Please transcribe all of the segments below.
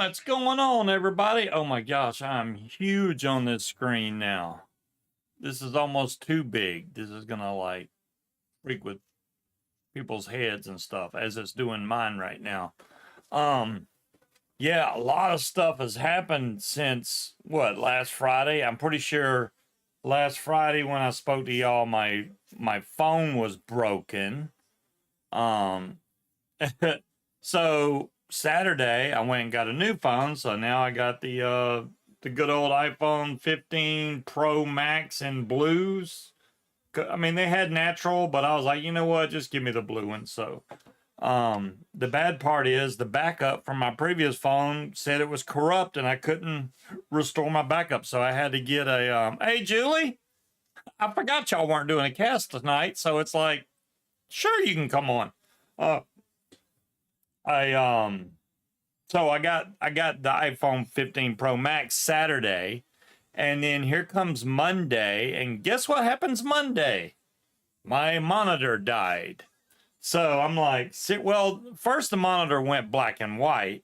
What's going on, everybody? Oh my gosh, I'm huge on this screen now. This is almost too big. This is gonna like freak with people's heads and stuff, as it's doing mine right now. Yeah, a lot of stuff has happened since what, last Friday? I'm pretty sure last Friday when I spoke to y'all, my phone was broken. So Saturday I went and got a new phone, so now I got the good old iPhone 15 Pro Max in blues. I mean, they had natural, but I was like, you know what, just give me the blue one. So the bad part is the backup from my previous phone said it was corrupt and I couldn't restore my backup, so I had to get a hey Julie, I forgot y'all weren't doing a cast tonight, so it's like, sure, you can come on. So I got the iPhone 15 Pro Max Saturday, and then here comes Monday, and guess what happens Monday? My monitor died. So I'm like, well, first the monitor went black and white,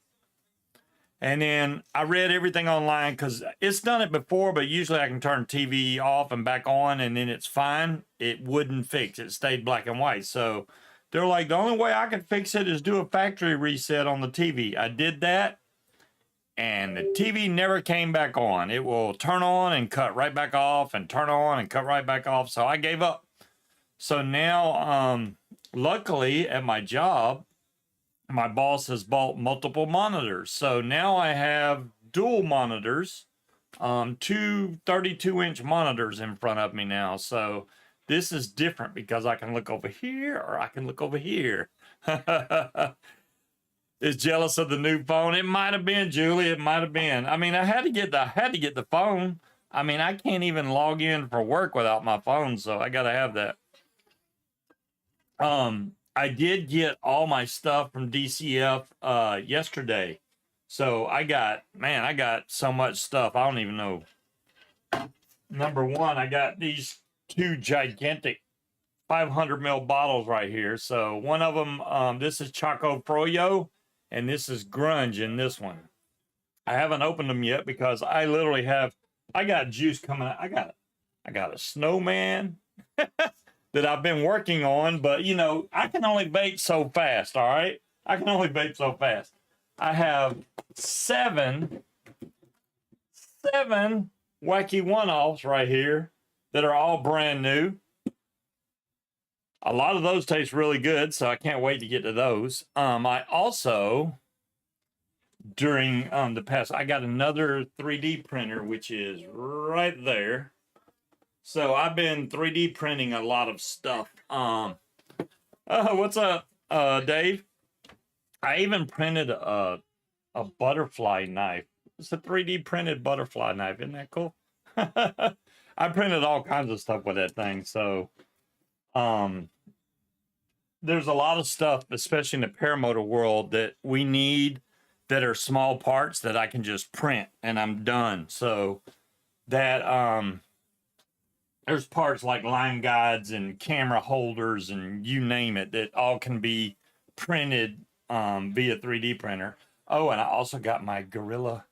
and then I read everything online because it's done it before, but usually I can turn TV off and back on, and then it's fine. It wouldn't fix. It stayed black and white. So they're like, the only way I can fix it is do a factory reset on the TV. I did that, and the TV never came back on. It will turn on and cut right back off and turn on and cut right back off. So I gave up. So now, luckily at my job, my boss has bought multiple monitors. So now I have dual monitors, two 32-inch monitors in front of me now. So this is different because I can look over here or I can look over here. Is jealous of the new phone? It might have been, Julie. It might have been. I mean, I had to get the phone. I mean, I can't even log in for work without my phone, so I gotta have that. I did get all my stuff from DCF yesterday. So I got so much stuff. I don't even know. Number one, I got these two gigantic 500 ml bottles right here. So one of them, this is Choco Froyo, and this is Grunge in this one. I haven't opened them yet because I literally I got juice coming out. I got a snowman that I've been working on, but you know, I can only bake so fast, all right? I can only bake so fast. I have seven wacky one-offs right here that are all brand new. A lot of those taste really good, so I can't wait to get to those. I also, during the past, I got another 3D printer, which is right there. So I've been 3D printing a lot of stuff. What's up, Dave? I even printed a butterfly knife. It's a 3D printed butterfly knife. Isn't that cool? I printed all kinds of stuff with that thing. So there's a lot of stuff, especially in the paramotor world, that we need that are small parts that I can just print and I'm done. So that there's parts like line guides and camera holders and you name it that all can be printed via 3D printer. Oh, and I also got my Gorilla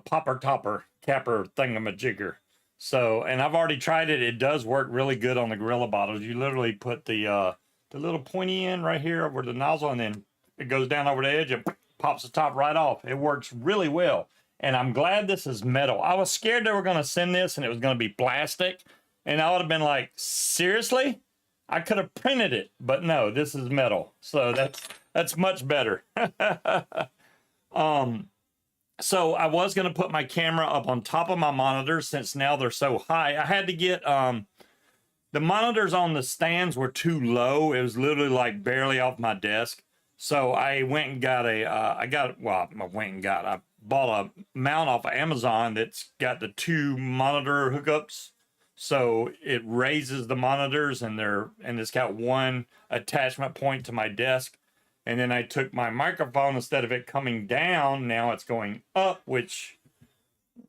popper topper capper thingamajigger. So, and I've already tried it. It does work really good on the Gorilla bottles. You literally put the little pointy end right here over the nozzle, and then it goes down over the edge and pops the top right off. It works really well. And I'm glad this is metal. I was scared they were going to send this and it was going to be plastic. And I would have been like, seriously? I could have printed it, but no, this is metal. So that's much better. So I was going to put my camera up on top of my monitors since now they're so high. I had to get, the monitors on the stands were too low. It was literally like barely off my desk. So I went and got I bought a mount off of Amazon that's got the two monitor hookups. So it raises the monitors and it's got one attachment point to my desk. And then I took my microphone, instead of it coming down, now it's going up, which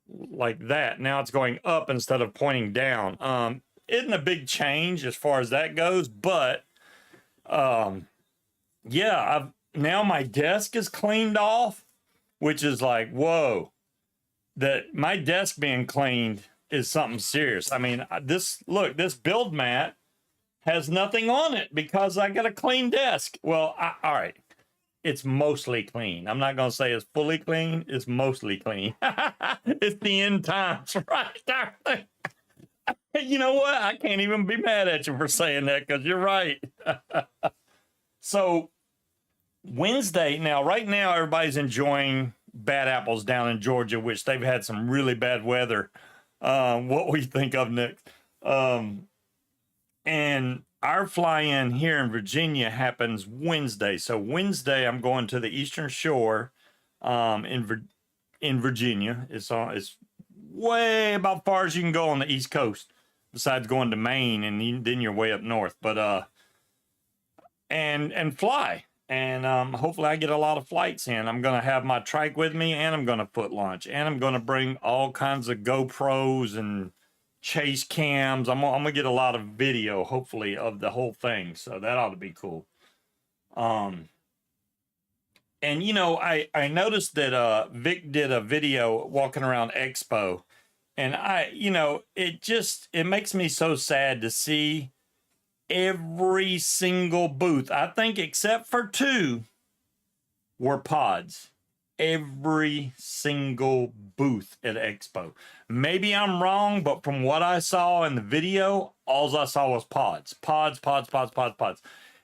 like that. Now it's going up instead of pointing down. Isn't a big change as far as that goes, but yeah, now my desk is cleaned off. which is like, whoa, that my desk being cleaned is something serious. I mean, this build mat has nothing on it because I got a clean desk. Well, all right. It's mostly clean. I'm not going to say it's fully clean. It's mostly clean. It's the end times right there. You know what? I can't even be mad at you for saying that because you're right. So Wednesday, now, right now, everybody's enjoying bad apples down in Georgia, which they've had some really bad weather. What we think of next. And our fly-in here in Virginia happens Wednesday. So Wednesday, I'm going to the Eastern Shore in Virginia. It's way about far as you can go on the East Coast, besides going to Maine, and then you're way up north. But and fly. And hopefully I get a lot of flights in. I'm going to have my trike with me, and I'm going to foot launch, and I'm going to bring all kinds of GoPros and chase cams. I'm gonna get a lot of video, hopefully, of the whole thing, so that ought to be cool. And you know, I noticed that Vic did a video walking around Expo, and it makes me so sad to see every single booth, I think except for 2, were pods. Every single booth at Expo. Maybe I'm wrong, but from what I saw in the video, all I saw was pods.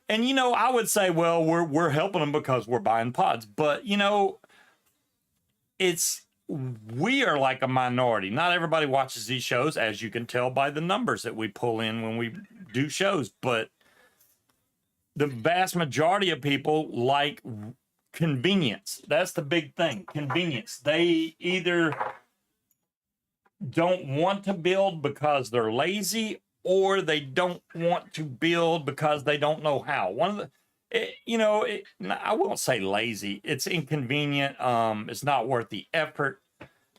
And you know, I would say, well, we're helping them because we're buying pods. But you know, we are like a minority. Not everybody watches these shows, as you can tell by the numbers that we pull in when we do shows. But the vast majority of people like convenience. That's the big thing. Convenience. They either don't want to build because they're lazy, or they don't want to build because they don't know how. I won't say lazy. It's inconvenient. It's not worth the effort.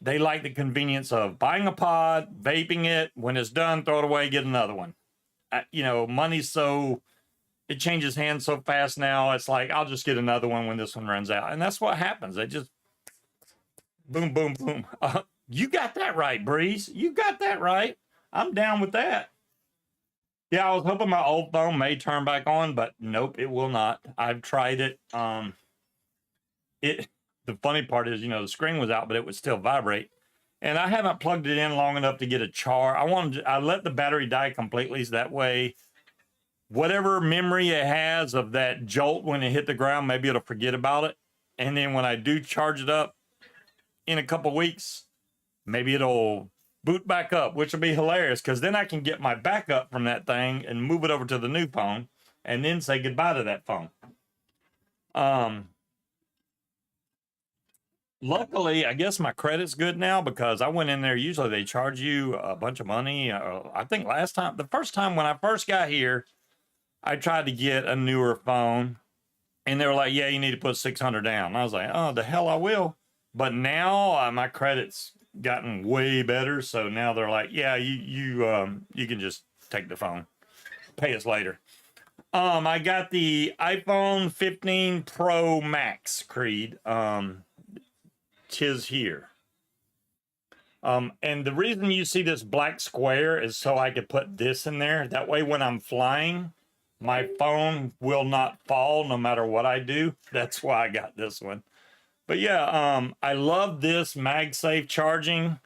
They like the convenience of buying a pod, vaping it. When it's done, throw it away, get another one. Money's so... It changes hands so fast now. It's like, I'll just get another one when this one runs out. And that's what happens. They just boom, boom, boom. You got that right, Breeze. You got that right. I'm down with that. Yeah, I was hoping my old phone may turn back on, but nope, it will not. I've tried it. The funny part is, the screen was out, but it would still vibrate. And I haven't plugged it in long enough to get a charge. I let the battery die completely, so that way, whatever memory it has of that jolt when it hit the ground, maybe it'll forget about it. And then when I do charge it up in a couple weeks, maybe it'll boot back up, which will be hilarious, because then I can get my backup from that thing and move it over to the new phone and then say goodbye to that phone. Luckily, I guess my credit's good now, because I went in there. Usually they charge you a bunch of money. I think the first time when I first got here, I tried to get a newer phone, and they were like, yeah, you need to put $600 down. And I was like, oh, the hell I will. But now my credit's gotten way better. So now they're like, yeah, you can just take the phone, pay us later. I got the iPhone 15 Pro Max, Creed. Tis here. And the reason you see this black square is so I could put this in there. That way, when I'm flying, my phone will not fall no matter what I do. That's why I got this one. But yeah, I love this MagSafe charging.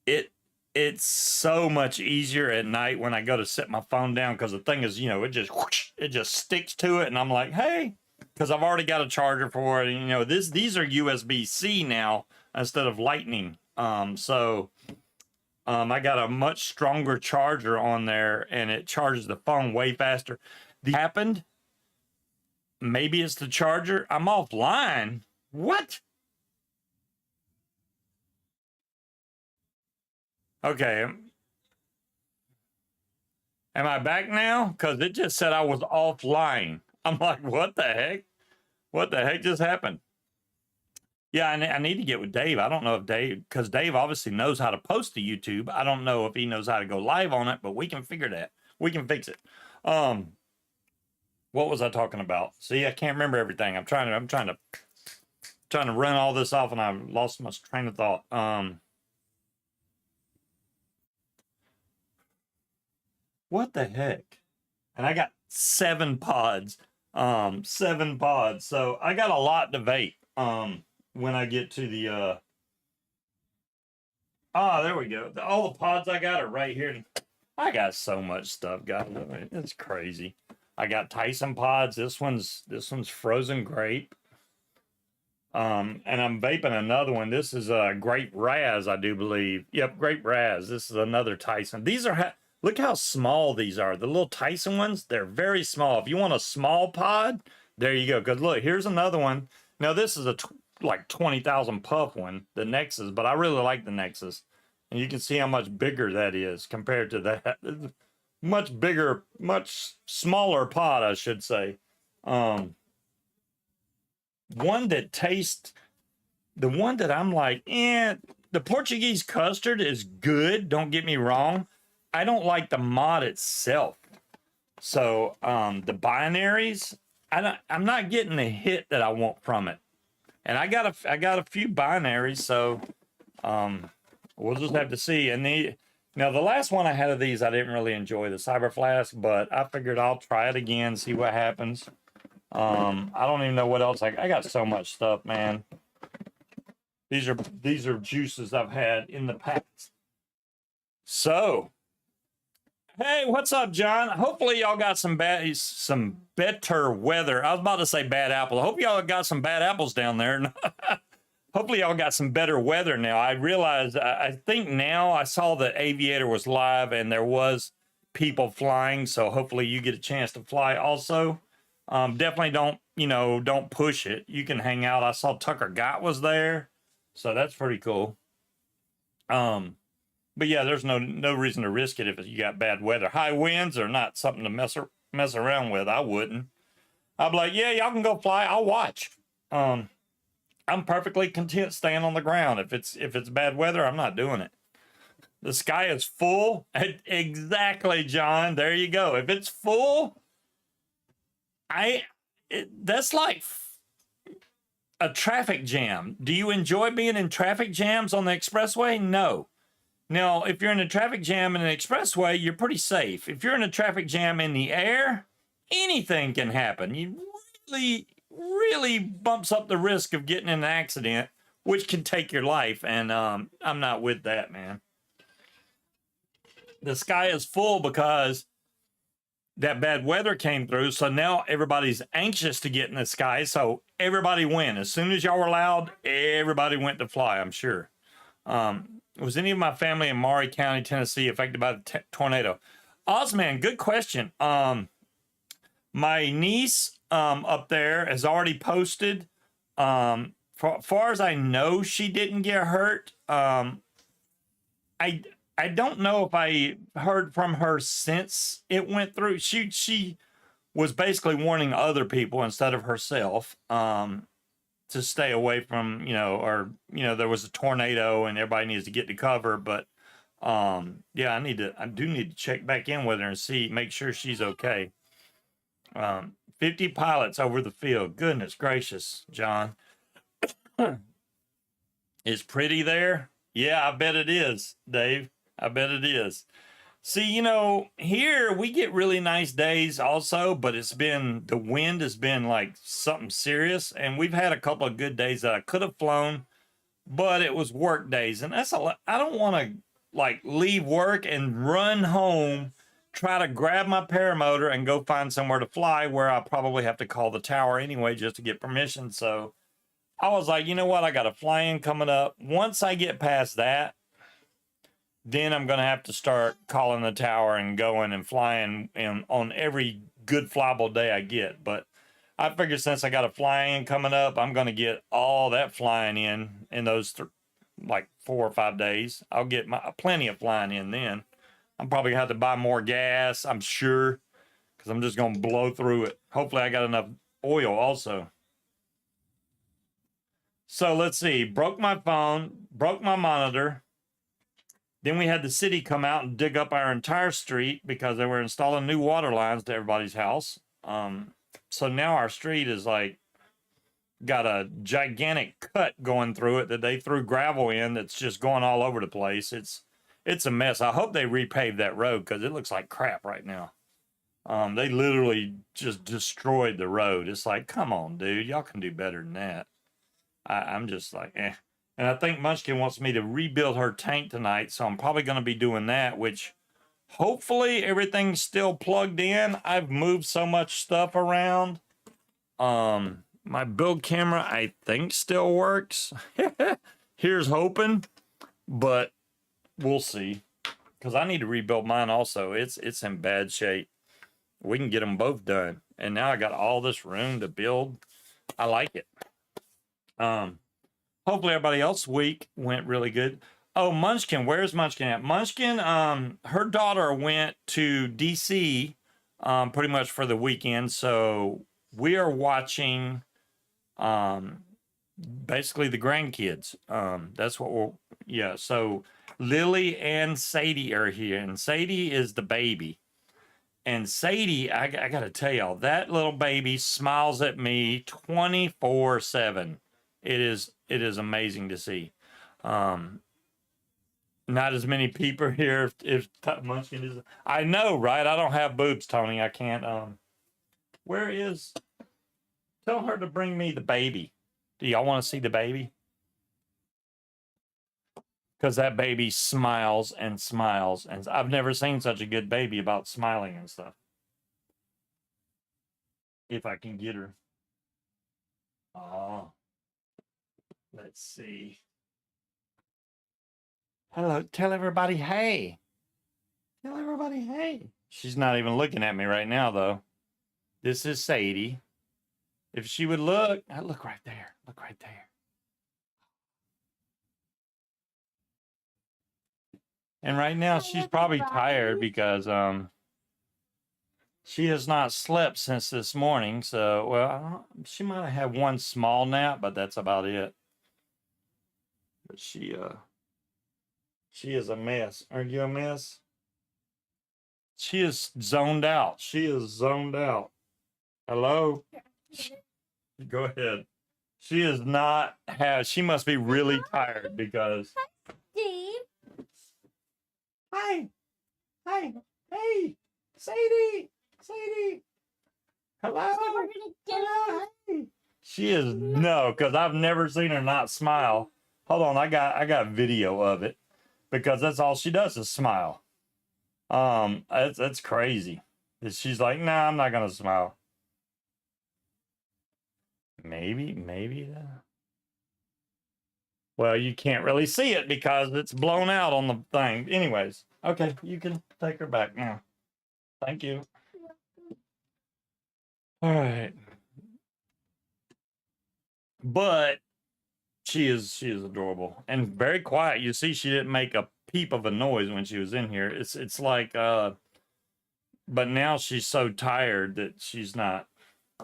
It's so much easier at night when I go to set my phone down, because the thing is, it just sticks to it, and I'm like, hey, because I've already got a charger for it. And, these are USB-C now instead of Lightning. I got a much stronger charger on there, and it charges the phone way faster. Happened. Maybe it's the charger. I'm offline. What? Okay. Am I back now? Because it just said I was offline. I'm like, what the heck? What the heck just happened? Yeah, I need to get with Dave. I don't know if because Dave obviously knows how to post to YouTube. I don't know if he knows how to go live on it, but we can figure that. We can fix it. What was I talking about? See, I can't remember everything. I'm trying to trying to run all this off and I lost my train of thought. What the heck? And I got 7 pods. 7 pods. So I got a lot to vape. When I get to the there we go. All the pods I got are right here. I got so much stuff, guys. It's crazy. I got Tyson pods. This one's frozen grape. And I'm vaping another one. This is a grape Raz, I do believe. Yep, grape Raz. This is another Tyson. These are look how small these are. The little Tyson ones, they're very small. If you want a small pod, there you go. Because look, here's another one. Now this is a like 20,000 puff one, the Nexus, but I really like the Nexus. And you can see how much bigger that is compared to that. Much bigger, much smaller pod, I should say. One that tastes, the one that I'm like, the Portuguese custard is good, don't get me wrong. I don't like the mod itself. So the binaries, I'm not getting the hit that I want from it. And I got a few binaries, so we'll just have to see. And now the last one I had of these, I didn't really enjoy, the Cyber Flask, but I figured I'll try it again, see what happens. I don't even know what else. I got so much stuff, man. These are juices I've had in the past. So, hey, what's up, John? Hopefully y'all got some better weather. I was about to say bad apple. I hope y'all got some bad apples down there. Hopefully y'all got some better weather now. I realized, I think now I saw that Aviator was live and there was people flying. So hopefully you get a chance to fly also. Definitely don't push it. You can hang out. I saw Tucker Gott was there. So that's pretty cool. But yeah, there's no reason to risk it if you got bad weather. High winds are not something to mess around with. I wouldn't. I'd be like, yeah, y'all can go fly. I'll watch. I'm perfectly content staying on the ground. If it's bad weather, I'm not doing it. The sky is full. Exactly, John. There you go. If it's full, that's like a traffic jam. Do you enjoy being in traffic jams on the expressway? No. Now, if you're in a traffic jam in an expressway, you're pretty safe. If you're in a traffic jam in the air, anything can happen. You really bumps up the risk of getting in an accident, which can take your life. And I'm not with that, man. The sky is full because that bad weather came through. So now everybody's anxious to get in the sky. So everybody went. As soon as y'all were loud, everybody went to fly, I'm sure. Was any of my family in Maury County, Tennessee affected by the tornado? Ozman, good question. My niece up there has already posted. Far as I know, she didn't get hurt. I don't know if I heard from her since it went through. She was basically warning other people instead of herself to stay away from, there was a tornado and everybody needs to get to cover. But yeah, I do need to check back in with her and make sure she's okay. 50 pilots over the field. Goodness gracious, John. It's pretty there. Yeah, I bet it is, Dave. I bet it is. See, here we get really nice days also, but the wind has been like something serious. And we've had a couple of good days that I could have flown, but it was work days. And I don't want to leave work and run home, try to grab my paramotor and go find somewhere to fly where I probably have to call the tower anyway just to get permission. So I was like, you know what? I got a fly-in coming up. Once I get past that, then I'm going to have to start calling the tower and going and flying on every good flyable day I get. But I figure since I got a fly-in coming up, I'm going to get all that flying in those 4 or 5 days. I'll get plenty of flying in then. I'm probably going to have to buy more gas, I'm sure, because I'm just going to blow through it. Hopefully I got enough oil also. So let's see. Broke my phone, broke my monitor. Then we had the city come out and dig up our entire street because they were installing new water lines to everybody's house. So now our street is got a gigantic cut going through it that they threw gravel in that's just going all over the place. It's a mess. I hope they repave that road because it looks like crap right now. They literally just destroyed the road. It's like, come on, dude, y'all can do better than that. I'm just like, eh. And I think Munchkin wants me to rebuild her tank tonight, so I'm probably going to be doing that, which hopefully everything's still plugged in. I've moved so much stuff around. My build camera, I think, still works. Here's hoping, but we'll see. Because I need to rebuild mine also. It's in bad shape. We can get them both done. And now I got all this room to build. I like it. Hopefully everybody else's week went really good. Oh, Munchkin, where's Munchkin at? Munchkin, her daughter went to DC pretty much for the weekend. So we are watching basically the grandkids. That's what we'll, yeah. So Lily and Sadie are here, and Sadie is the baby. And Sadie, I got to tell y'all, that little baby smiles at me 24/7. It is amazing to see. Not as many people here if Munchkin is. I know, right? I don't have boobs, Tony. I can't. Where is? Tell her to bring me the baby. Do y'all want to see the baby? Because that baby smiles and smiles, and I've never seen such a good baby about smiling and stuff. If I can get her. Oh, let's see. Hello, tell everybody hey. Tell everybody hey. She's not even looking at me right now, though. This is Sadie. If she would look, look right there. Look right there. And right now she's probably tired because she has not slept since this morning. So, well, she might have had one small nap, but that's about it. But she is a mess. Aren't you a mess? She is zoned out. She is zoned out. Hello? Go ahead. She is not she must be really tired because Steve. Hi. Hi. Hey. Sadie. Hello. Hello. Hey. She is no, because I've never seen her not smile. Hold on, I got video of it because that's all she does is smile. That's crazy. She's like, nah, I'm not gonna smile. Maybe. Well, you can't really see it because it's blown out on the thing. Anyways, okay, you can take her back now. Thank you. All right. But she is adorable and very quiet. You see, she didn't make a peep of a noise when she was in here. It's like but now she's so tired that she's not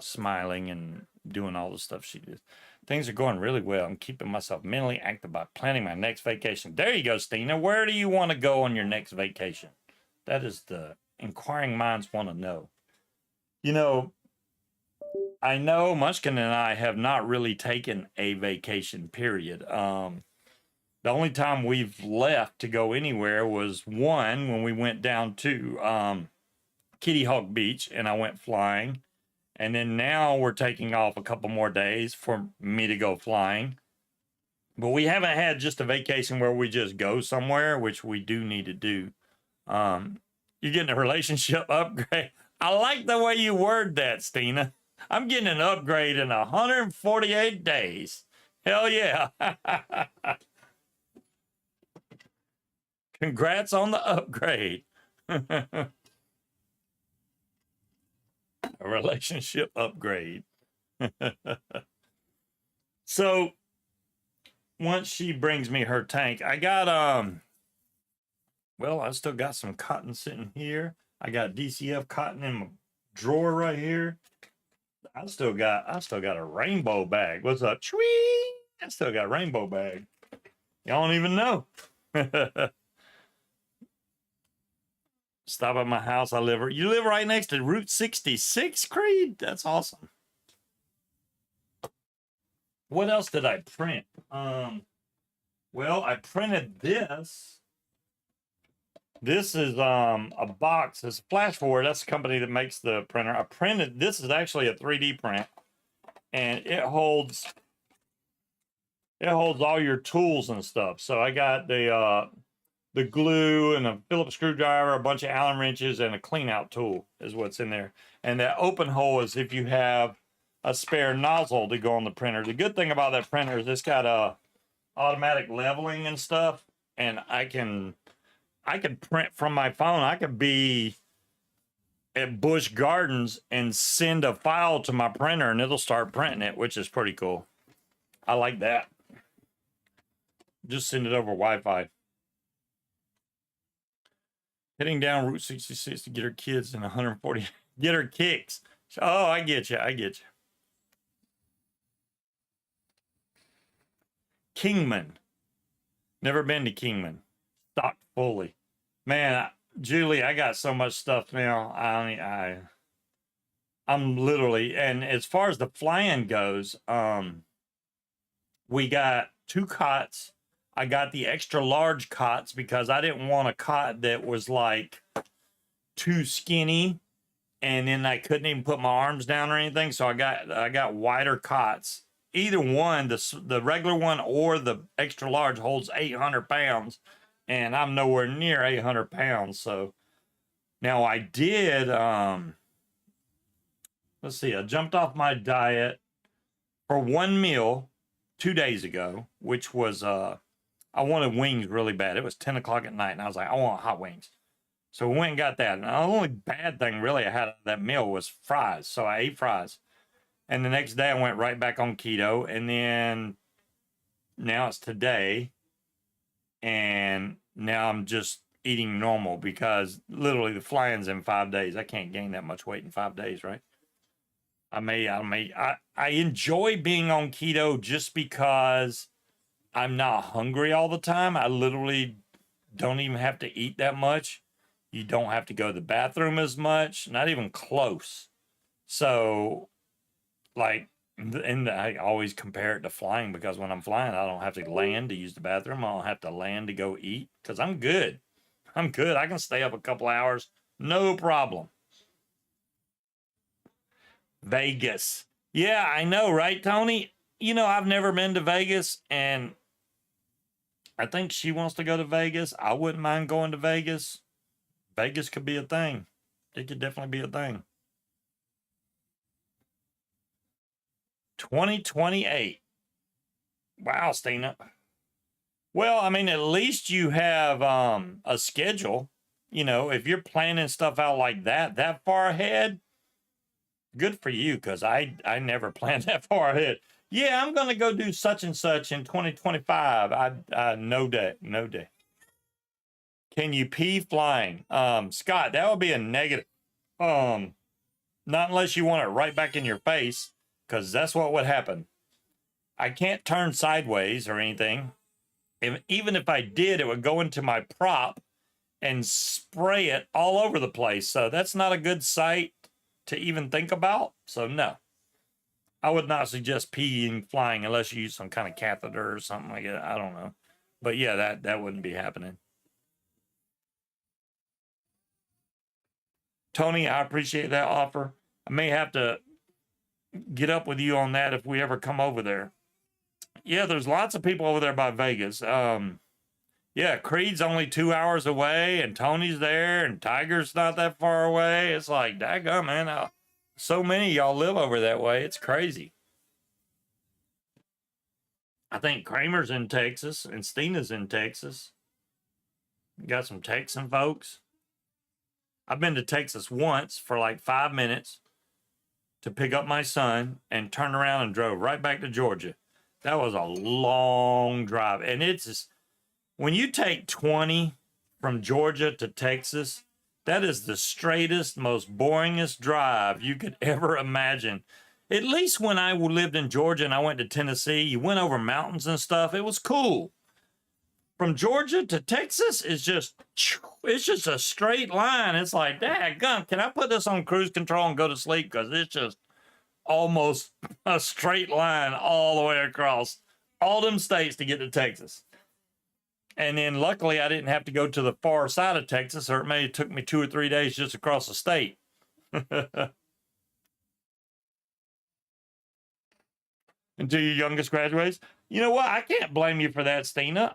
smiling and doing all the stuff she did. Things are going really well. I'm keeping myself mentally active by planning my next vacation. There you go, Stina. Where do you want to go on your next vacation? That is the inquiring minds want to know. You know, I know Munchkin and I have not really taken a vacation, period. The only time we've left to go anywhere was one when we went down to Kitty Hawk Beach and I went flying. And then now we're taking off a couple more days for me to go flying. But we haven't had just a vacation where we just go somewhere, which we do need to do. You're getting a relationship upgrade. I like the way you word that, Stina. I'm getting an upgrade in 148 days. Hell yeah. Congrats on the upgrade. A relationship upgrade. So once she brings me her tank, I got well, I still got some cotton sitting here. I got DCF cotton in my drawer right here. I still got a rainbow bag. What's up? Chwee! I still got a rainbow bag. Y'all don't even know. Stop at my house. You live right next to Route 66, Creed? That's awesome. What else did I print? Well, I printed this. This is a box. It's Flash Forward. That's the company that makes the printer. I printed. This is actually a 3D print, and it holds all your tools and stuff. So I got the glue and a Phillips screwdriver, a bunch of Allen wrenches, and a clean out tool is what's in there. And that open hole is if you have a spare nozzle to go on the printer. The good thing about that printer is it's got a automatic leveling and stuff, and I can print from my phone. I could be at Busch Gardens and send a file to my printer and it'll start printing it, which is pretty cool. I like that. Just send it over Wi-Fi. Heading down Route 66 to get her kids in 140. Get her kicks. Oh, I get you. I get you. Kingman. Never been to Kingman. Stocked fully. Man, Julie, I got so much stuff now. I'm literally, and as far as the flying goes, we got 2 cots. I got the extra large cots because I didn't want a cot that was like too skinny, and then I couldn't even put my arms down or anything. So I got wider cots. Either one, the regular one or the extra large, holds 800 pounds, and I'm nowhere near 800 pounds. So now I did, let's see, I jumped off my diet for one meal 2 days ago, which was, I wanted wings really bad. It was 10 o'clock at night, and I was like, I want hot wings. So we went and got that. And the only bad thing really I had out of that meal was fries. So I ate fries. And the next day I went right back on keto. And then now it's today. And now I'm just eating normal because literally the flying's in 5 days. I can't gain that much weight in 5 days, right? I enjoy being on keto just because I'm not hungry all the time. I literally don't even have to eat that much. You don't have to go to the bathroom as much, not even close. So, like, and I always compare it to flying because when I'm flying, I don't have to land to use the bathroom. I don't have to land to go eat because I'm good. I'm good. I can stay up a couple hours, no problem. Vegas. Yeah, I know, right, Tony? You know, I've never been to Vegas, and I think she wants to go to Vegas. I wouldn't mind going to Vegas. Vegas could be a thing. It could definitely be a thing. 2028. Wow, Stina. Well, I mean, at least you have a schedule. You know, if you're planning stuff out like that far ahead, good for you, because I never planned that far ahead. Yeah, I'm going to go do such and such in 2025. No day. Can you pee flying? Scott, that would be a negative. Not unless you want it right back in your face, because that's what would happen. I can't turn sideways or anything. Even if I did, it would go into my prop and spray it all over the place. So that's not a good sight to even think about. So no, I would not suggest peeing flying unless you use some kind of catheter or something like that. I don't know. But yeah, that wouldn't be happening. Tony, I appreciate that offer. I may have to get up with you on that if we ever come over there. Yeah, there's lots of people over there by Vegas. Yeah, Creed's only 2 hours away, and Tony's there, and Tiger's not that far away. It's like, daggum, man. So many of y'all live over that way. It's crazy. I think Kramer's in Texas, and Stina's in Texas. Got some Texan folks. I've been to Texas once for like 5 minutes to pick up my son and turned around and drove right back to Georgia. That was a long drive. And it's just, when you take 20 from Georgia to Texas, that is the straightest, most boringest drive you could ever imagine. At least when I lived in Georgia and I went to Tennessee, you went over mountains and stuff. It was cool. From Georgia to Texas is just a straight line. It's like, daggum, can I put this on cruise control and go to sleep? Because it's just almost a straight line all the way across all them states to get to Texas. And then luckily I didn't have to go to the far side of Texas, or it may have took me 2 or 3 days just across the state. Until your youngest graduates. You know what? I can't blame you for that, Stina.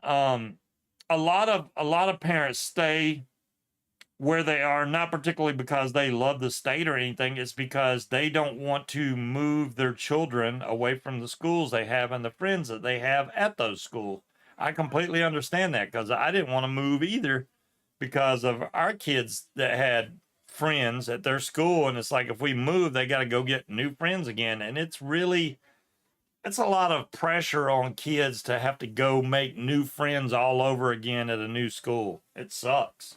A lot of parents stay where they are, not particularly because they love the state or anything. It's because they don't want to move their children away from the schools they have and the friends that they have at those schools. I completely understand that, because I didn't want to move either because of our kids that had friends at their school. And it's like, if we move, they got to go get new friends again. And it's a lot of pressure on kids to have to go make new friends all over again at a new school. It sucks.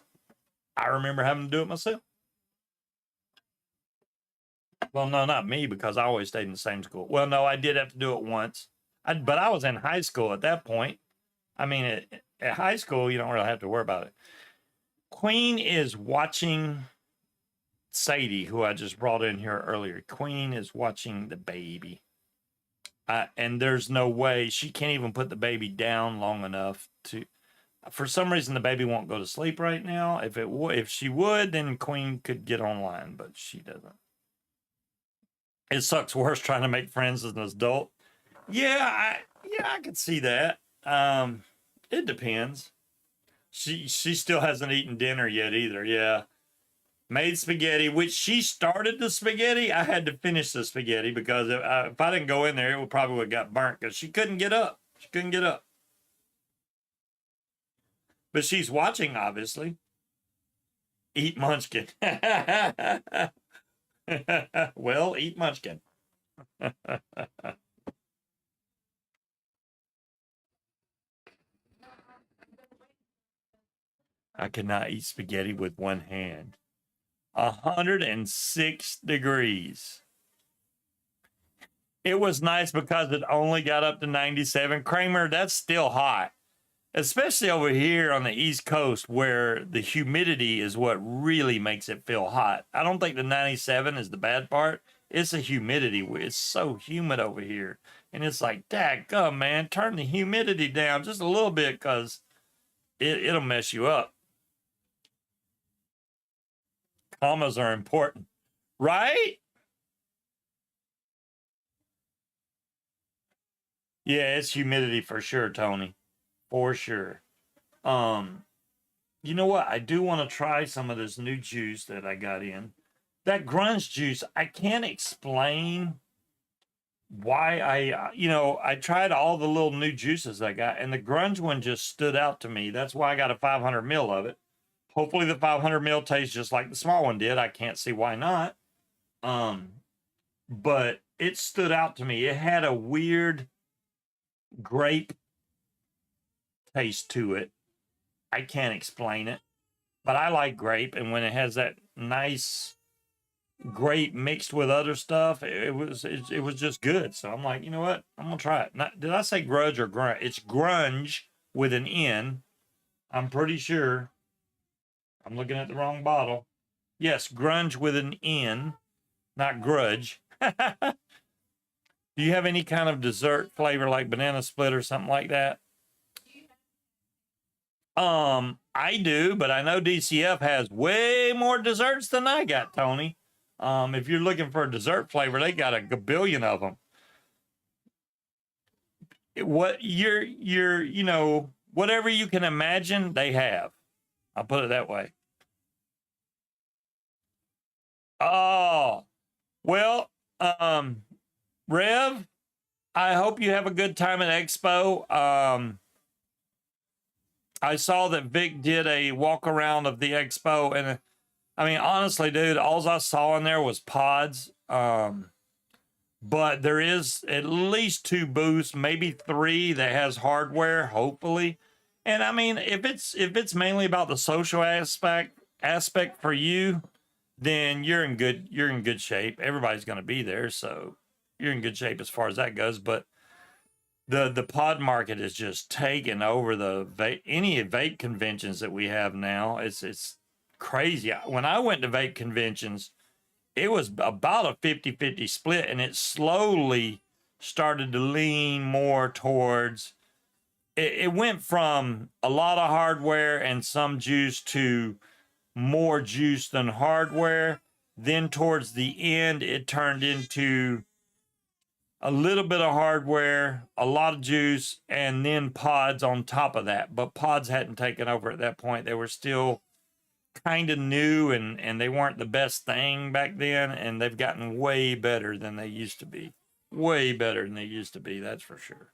I remember having to do it myself. Well, no, not me, because I always stayed in the same school. Well, no, I did have to do it once. But I was in high school at that point. I mean, at high school, you don't really have to worry about it. Queen is watching Sadie, who I just brought in here earlier. Queen is watching the baby. And there's no way she can't even put the baby down long enough to. For some reason, the baby won't go to sleep right now. If she would, then Queen could get online, but she doesn't. It sucks worse trying to make friends as an adult. Yeah, I could see that. It depends. She still hasn't eaten dinner yet either. Yeah. Made spaghetti, which she started the spaghetti. I had to finish the spaghetti because if I didn't go in there, it would probably have got burnt, because she couldn't get up. She couldn't get up. But she's watching, obviously. Eat Munchkin. Well, eat Munchkin. I cannot eat spaghetti with one hand. 106 degrees. It was nice because it only got up to 97. Kramer, that's still hot. Especially over here on the East Coast, where the humidity is what really makes it feel hot. I don't think the 97 is the bad part. It's the humidity. It's so humid over here. And it's like, dadgum, man, turn the humidity down just a little bit, because it'll mess you up. Commas are important, right? Yeah, it's humidity for sure, Tony. For sure. You know what? I do want to try some of this new juice that I got in. That grunge juice, I can't explain why I tried all the little new juices I got, and the grunge one just stood out to me. That's why I got a 500 ml of it. Hopefully the 500 ml tastes just like the small one did. I can't see why not. But it stood out to me. It had a weird grape taste to it. I can't explain it, but I like grape, and when it has that nice grape mixed with other stuff, it was just good. So I'm like, you know what? I'm gonna try it. Did I say grudge or grunge? It's grunge with an N. I'm pretty sure. I'm looking at the wrong bottle. Yes, grunge with an N, not grudge. Do you have any kind of dessert flavor like banana split or something like that? I do, but I know DCF has way more desserts than I got, Tony. If you're looking for a dessert flavor, they got a billion of them. Whatever you can imagine, they have. I'll put it that way. Oh, well, Rev, I hope you have a good time at Expo. I saw that Vic did a walk around of the Expo, and I mean, honestly, dude, all I saw in there was pods. But there is at least 2 booths, maybe 3 that has hardware, hopefully. And I mean, if it's mainly about the social aspect for you, then you're in good shape. Everybody's going to be there, so you're in good shape as far as that goes. But the pod market is just taking over any vape conventions that we have now. It's crazy. When I went to vape conventions, it was about a 50-50 split, and it slowly started to lean more towards it went from a lot of hardware and some juice to more juice than hardware. Then towards the end, it turned into a little bit of hardware, a lot of juice, and then pods on top of that. But pods hadn't taken over at that point. They were still kind of new, and they weren't the best thing back then, and they've gotten way better than they used to be. Way better than they used to be, that's for sure.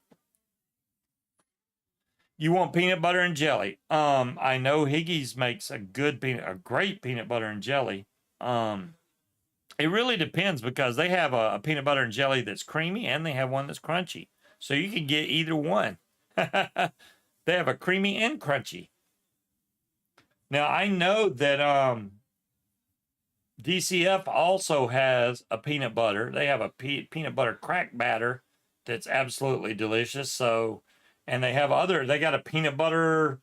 You want peanut butter and jelly? I know Higgy's makes a great peanut butter and jelly. It really depends because they have a peanut butter and jelly that's creamy and they have one that's crunchy. So you can get either one. They have a creamy and crunchy. Now I know that DCF also has a peanut butter. They have a peanut butter crack batter that's absolutely delicious. So, and they got a peanut butter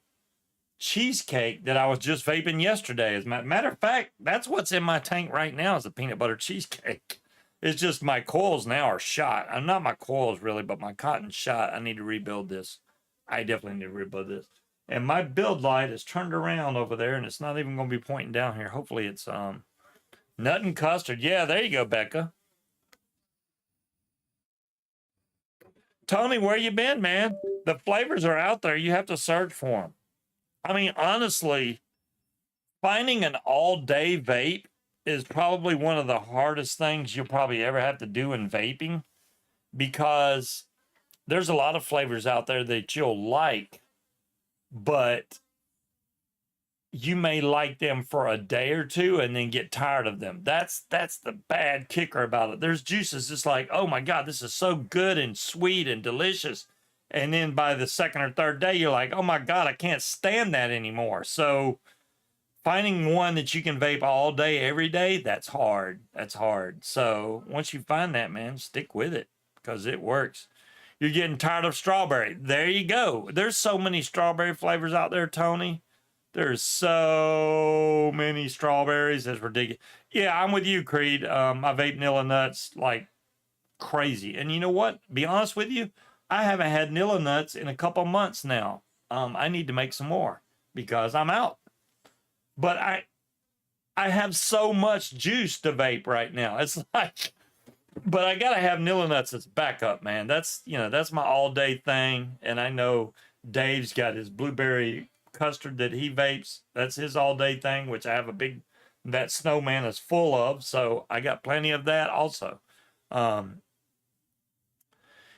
cheesecake that I was just vaping yesterday. As a matter of fact, that's what's in my tank right now is a peanut butter cheesecake. It's just my coils now are shot. I'm not my coils really, but my cotton's shot. I need to rebuild this. I definitely need to rebuild this. And my build light is turned around over there, and it's not even going to be pointing down here. Hopefully it's nut and custard. Yeah, there you go, Becca. Tony, where you been, man? The flavors are out there. You have to search for them. I mean, honestly, finding an all-day vape is probably one of the hardest things you'll probably ever have to do in vaping because there's a lot of flavors out there that you'll like, but you may like them for a day or two and then get tired of them. That's the bad kicker about it. There's juices just like, oh my God, this is so good and sweet and delicious. And then by the second or third day, you're like, oh my God, I can't stand that anymore. So finding one that you can vape all day, every day, that's hard. That's hard. So once you find that, man, stick with it because it works. You're getting tired of strawberry. There you go. There's so many strawberry flavors out there, Tony. There's so many strawberries. It's ridiculous. Yeah, I'm with you, Creed. I vape Nilla Nuts like crazy. And you know what? Be honest with you, I haven't had Nilla Nuts in a couple months now. I need to make some more because I'm out. But I have so much juice to vape right now. It's like, but I gotta have Nilla Nuts as backup, man. That's my all day thing. And I know Dave's got his blueberry custard that he vapes. That's his all day thing, which I have that snowman is full of. So I got plenty of that also.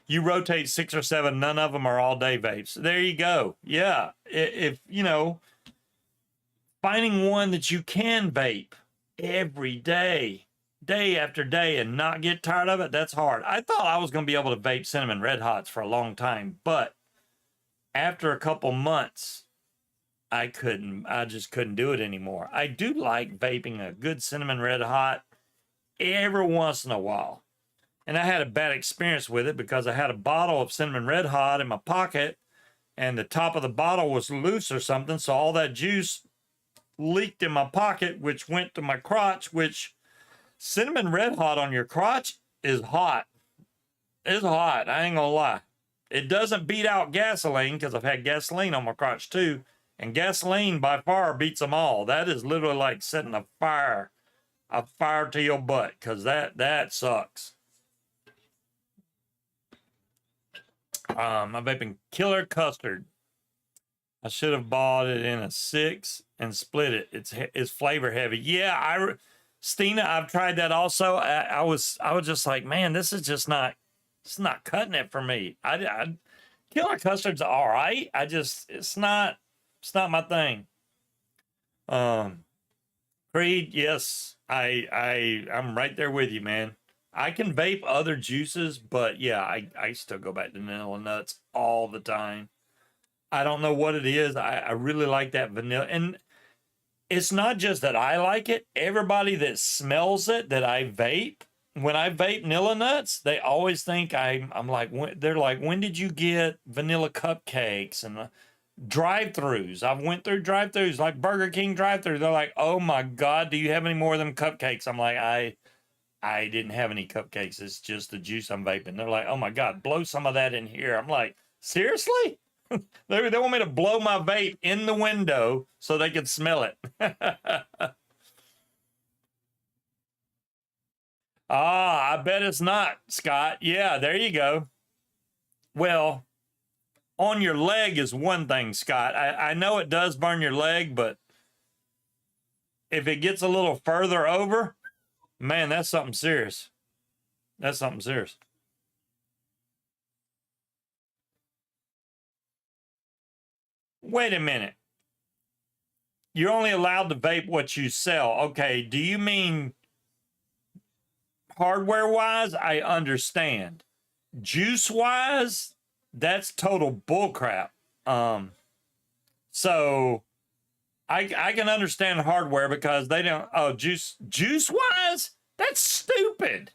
You rotate 6 or 7, none of them are all day vapes. There you go. Yeah. If finding one that you can vape every day, day after day, and not get tired of it, that's hard. I thought I was going to be able to vape Cinnamon Red Hots for a long time, but after a couple months, I just couldn't do it anymore. I do like vaping a good Cinnamon Red Hot every once in a while. And I had a bad experience with it because I had a bottle of Cinnamon Red Hot in my pocket and the top of the bottle was loose or something. So all that juice leaked in my pocket, which went to my crotch, which Cinnamon Red Hot on your crotch is hot. It's hot. I ain't gonna lie. It doesn't beat out gasoline because I've had gasoline on my crotch too. And gasoline by far beats them all. That is literally like setting a fire to your butt because that sucks. I'm vaping Killer Custard. I should have bought it in a 6 and split it. It's flavor heavy. Yeah, Stina, I've tried that also. I was just like, man, this is just not. It's not cutting it for me. Killer Custard's all right. It's not my thing. Creed, yes, I'm right there with you, man. I can vape other juices, but yeah, I still go back to Vanilla Nuts all the time. I don't know what it is. I really like that vanilla. And it's not just that I like it. Everybody that smells it that I vape, when I vape Nilla Nuts, they always think I'm like, they're like, when did you get vanilla cupcakes and drive-throughs? I've went through drive-throughs like Burger King drive-through. They're like, oh my God, do you have any more of them cupcakes? I'm like, I didn't have any cupcakes. It's just the juice I'm vaping. They're like, oh my God, blow some of that in here. I'm like, seriously? They want me to blow my vape in the window so they can smell it. I bet it's not, Scott. Yeah, there you go. Well, on your leg is one thing, Scott. I know it does burn your leg, but if it gets a little further over, man, that's something serious. That's something serious. Wait a minute. You're only allowed to vape what you sell. Okay, do you mean hardware-wise? I understand. Juice-wise, that's total bullcrap. So I can understand hardware because they don't. Oh, juice-wise, that's stupid.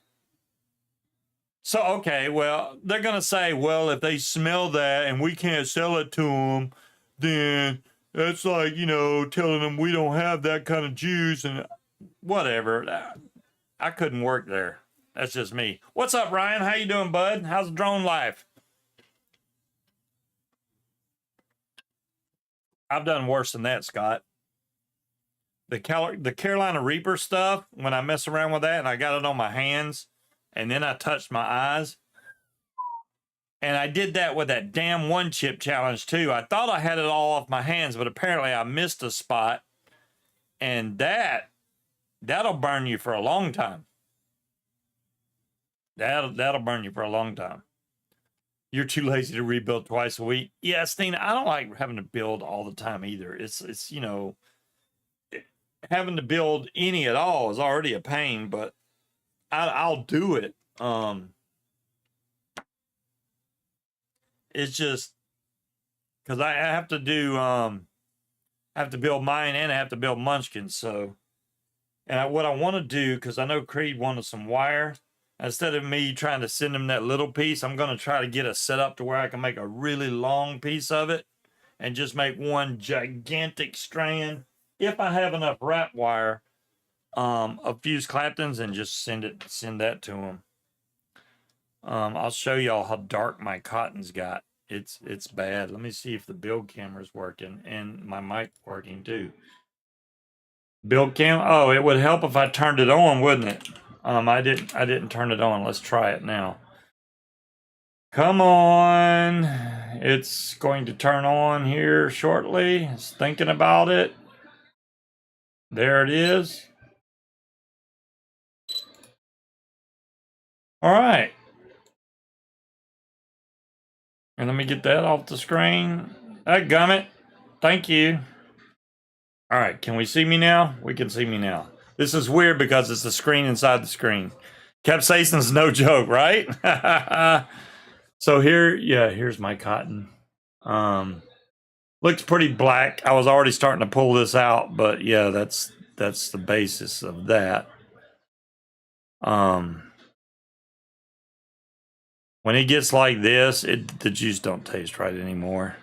So okay, well, they're gonna say, well, if they smell that and we can't sell it to them, then that's like, you know, telling them we don't have that kind of juice and whatever. I couldn't work there. That's just me. What's up, Ryan? How you doing, bud? How's drone life? I've done worse than that, Scott. The Carolina Reaper stuff, when I mess around with that and I got it on my hands and then I touched my eyes, and I did that with that damn one chip challenge too. I thought I had it all off my hands, but apparently I missed a spot, and that'll burn you for a long time. That'll burn you for a long time. You're too lazy to rebuild twice a week. Yeah, Stina, I don't like having to build all the time either. It's you know, having to build any at all is already a pain, but I'll do it. It's just because I have to do I have to build mine and I have to build Munchkin. So, and what I want to do, because I know Creed wanted some wire, instead of me trying to send him that little piece, I'm going to try to get a setup to where I can make a really long piece of it and just make one gigantic strand, if I have enough wrap wire, of fused Claptons, and just send that to him. I'll show y'all how dark my cotton's got. It's bad. Let me see if the build camera's working and my mic working too. Build cam. Oh, it would help if I turned it on, wouldn't it? I didn't turn it on. Let's try it now. Come on. It's going to turn on here shortly. It's thinking about it. There it is. All right. And let me get that off the screen. Gummit. Thank you. All right. Can we see me now? We can see me now. This is weird because it's the screen inside the screen. Capsaicin's no joke, right? So here's my cotton. Looks pretty black. I was already starting to pull this out, but yeah, that's the basis of that. When it gets like this, the juice don't taste right anymore.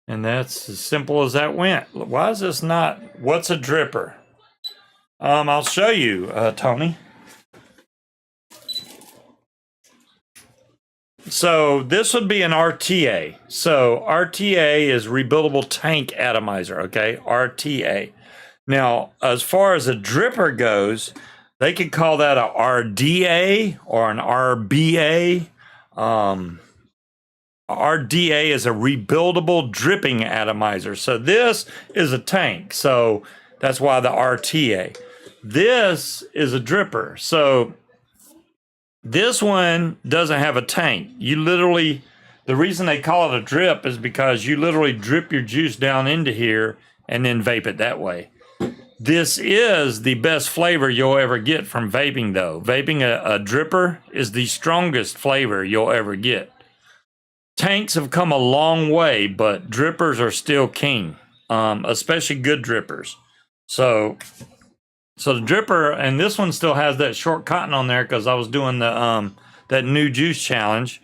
And that's as simple as that went. Why is this not? What's a dripper? I'll show you, Tony. So this would be an RTA. So RTA is rebuildable tank atomizer, okay? RTA. Now, as far as a dripper goes, they could call that a RDA or an RBA. RDA is a rebuildable dripping atomizer. So this is a tank. So that's why the RTA. This is a dripper. So this one doesn't have a tank. You literally, the reason they call it a drip is because you literally drip your juice down into here and then vape it that way. This is the best flavor you'll ever get from vaping, though. Vaping a dripper is the strongest flavor you'll ever get. Tanks have come a long way, but drippers are still king, especially good drippers. So the dripper, and this one still has that short cotton on there because I was doing the that new juice challenge.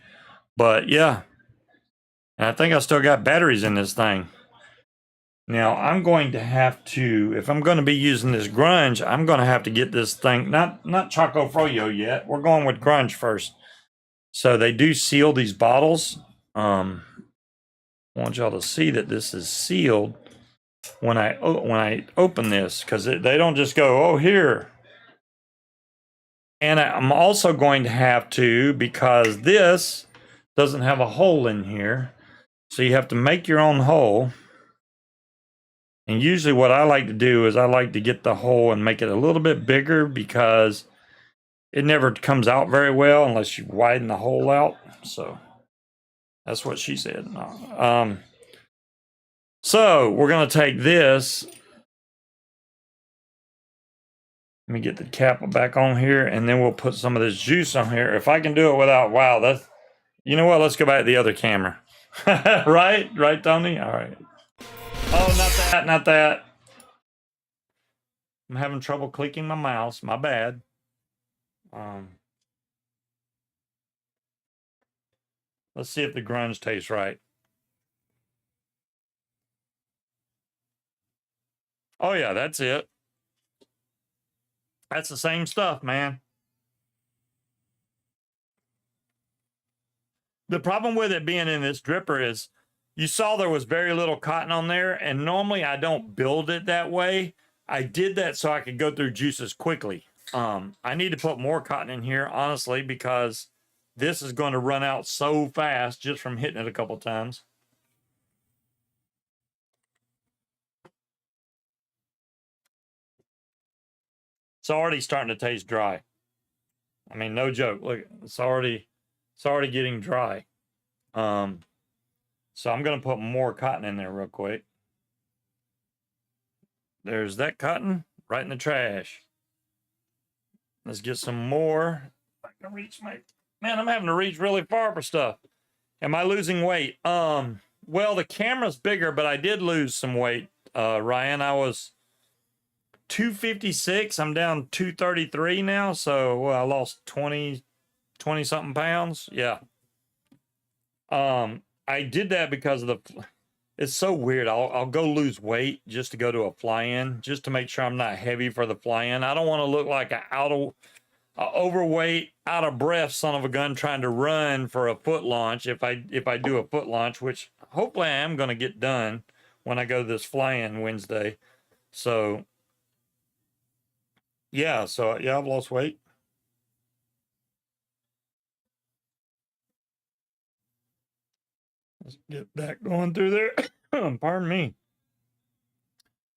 But yeah, and I think I still got batteries in this thing. Now I'm going to have to, if I'm going to be using this grunge, I'm going to have to get this thing, not Choco Froyo yet. We're going with grunge first. So they do seal these bottles. I want y'all to see that this is sealed when I open this, because they don't just go, oh, here. And I'm also going to have to, because this doesn't have a hole in here, so you have to make your own hole. And usually what I like to do is I like to get the hole and make it a little bit bigger, because it never comes out very well unless you widen the hole out. So that's what she said. So we're going to take this. Let me get the cap back on here, and then we'll put some of this juice on here. If I can do it without, wow, that's, you know what? Let's go back to the other camera. Right, Tony? All right. Oh, not that. I'm having trouble clicking my mouse. My bad. Let's see if the grunge tastes right. Oh yeah, that's it. That's the same stuff, man. The problem with it being in this dripper is you saw there was very little cotton on there, and normally I don't build it that way. I did that so I could go through juices quickly. I need to put more cotton in here, honestly, because this is going to run out so fast just from hitting it a couple times. It's already starting to taste dry. I mean, no joke. Look, it's already getting dry. So I'm going to put more cotton in there real quick. There's that cotton right in the trash. Let's get some more. I can reach my, man, I'm having to reach really far for stuff. Am I losing weight? Well, the camera's bigger, but I did lose some weight, Ryan. I was 256. I'm down 233 now. So well, I lost 20 something pounds. Yeah. I did that because of it's so weird. I'll go lose weight just to go to a fly-in, just to make sure I'm not heavy for the fly-in. I don't want to look like an overweight, out of breath son of a gun trying to run for a foot launch if I do a foot launch, which hopefully I am going to get done when I go to this fly-in Wednesday. So yeah, I've lost weight. Let's get that going through there. Pardon me.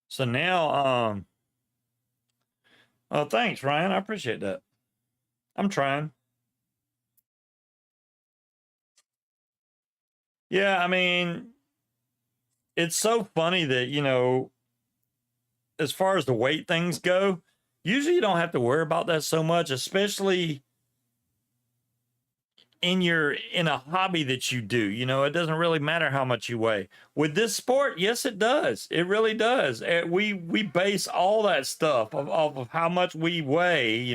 So now, oh, thanks, Ryan. I appreciate that. I'm trying. Yeah, I mean, it's so funny that, as far as the weight things go, usually you don't have to worry about that so much, especially in a hobby that you do. It doesn't really matter how much you weigh. With this sport, yes, it does. It really does. We base all that stuff off of how much we weigh.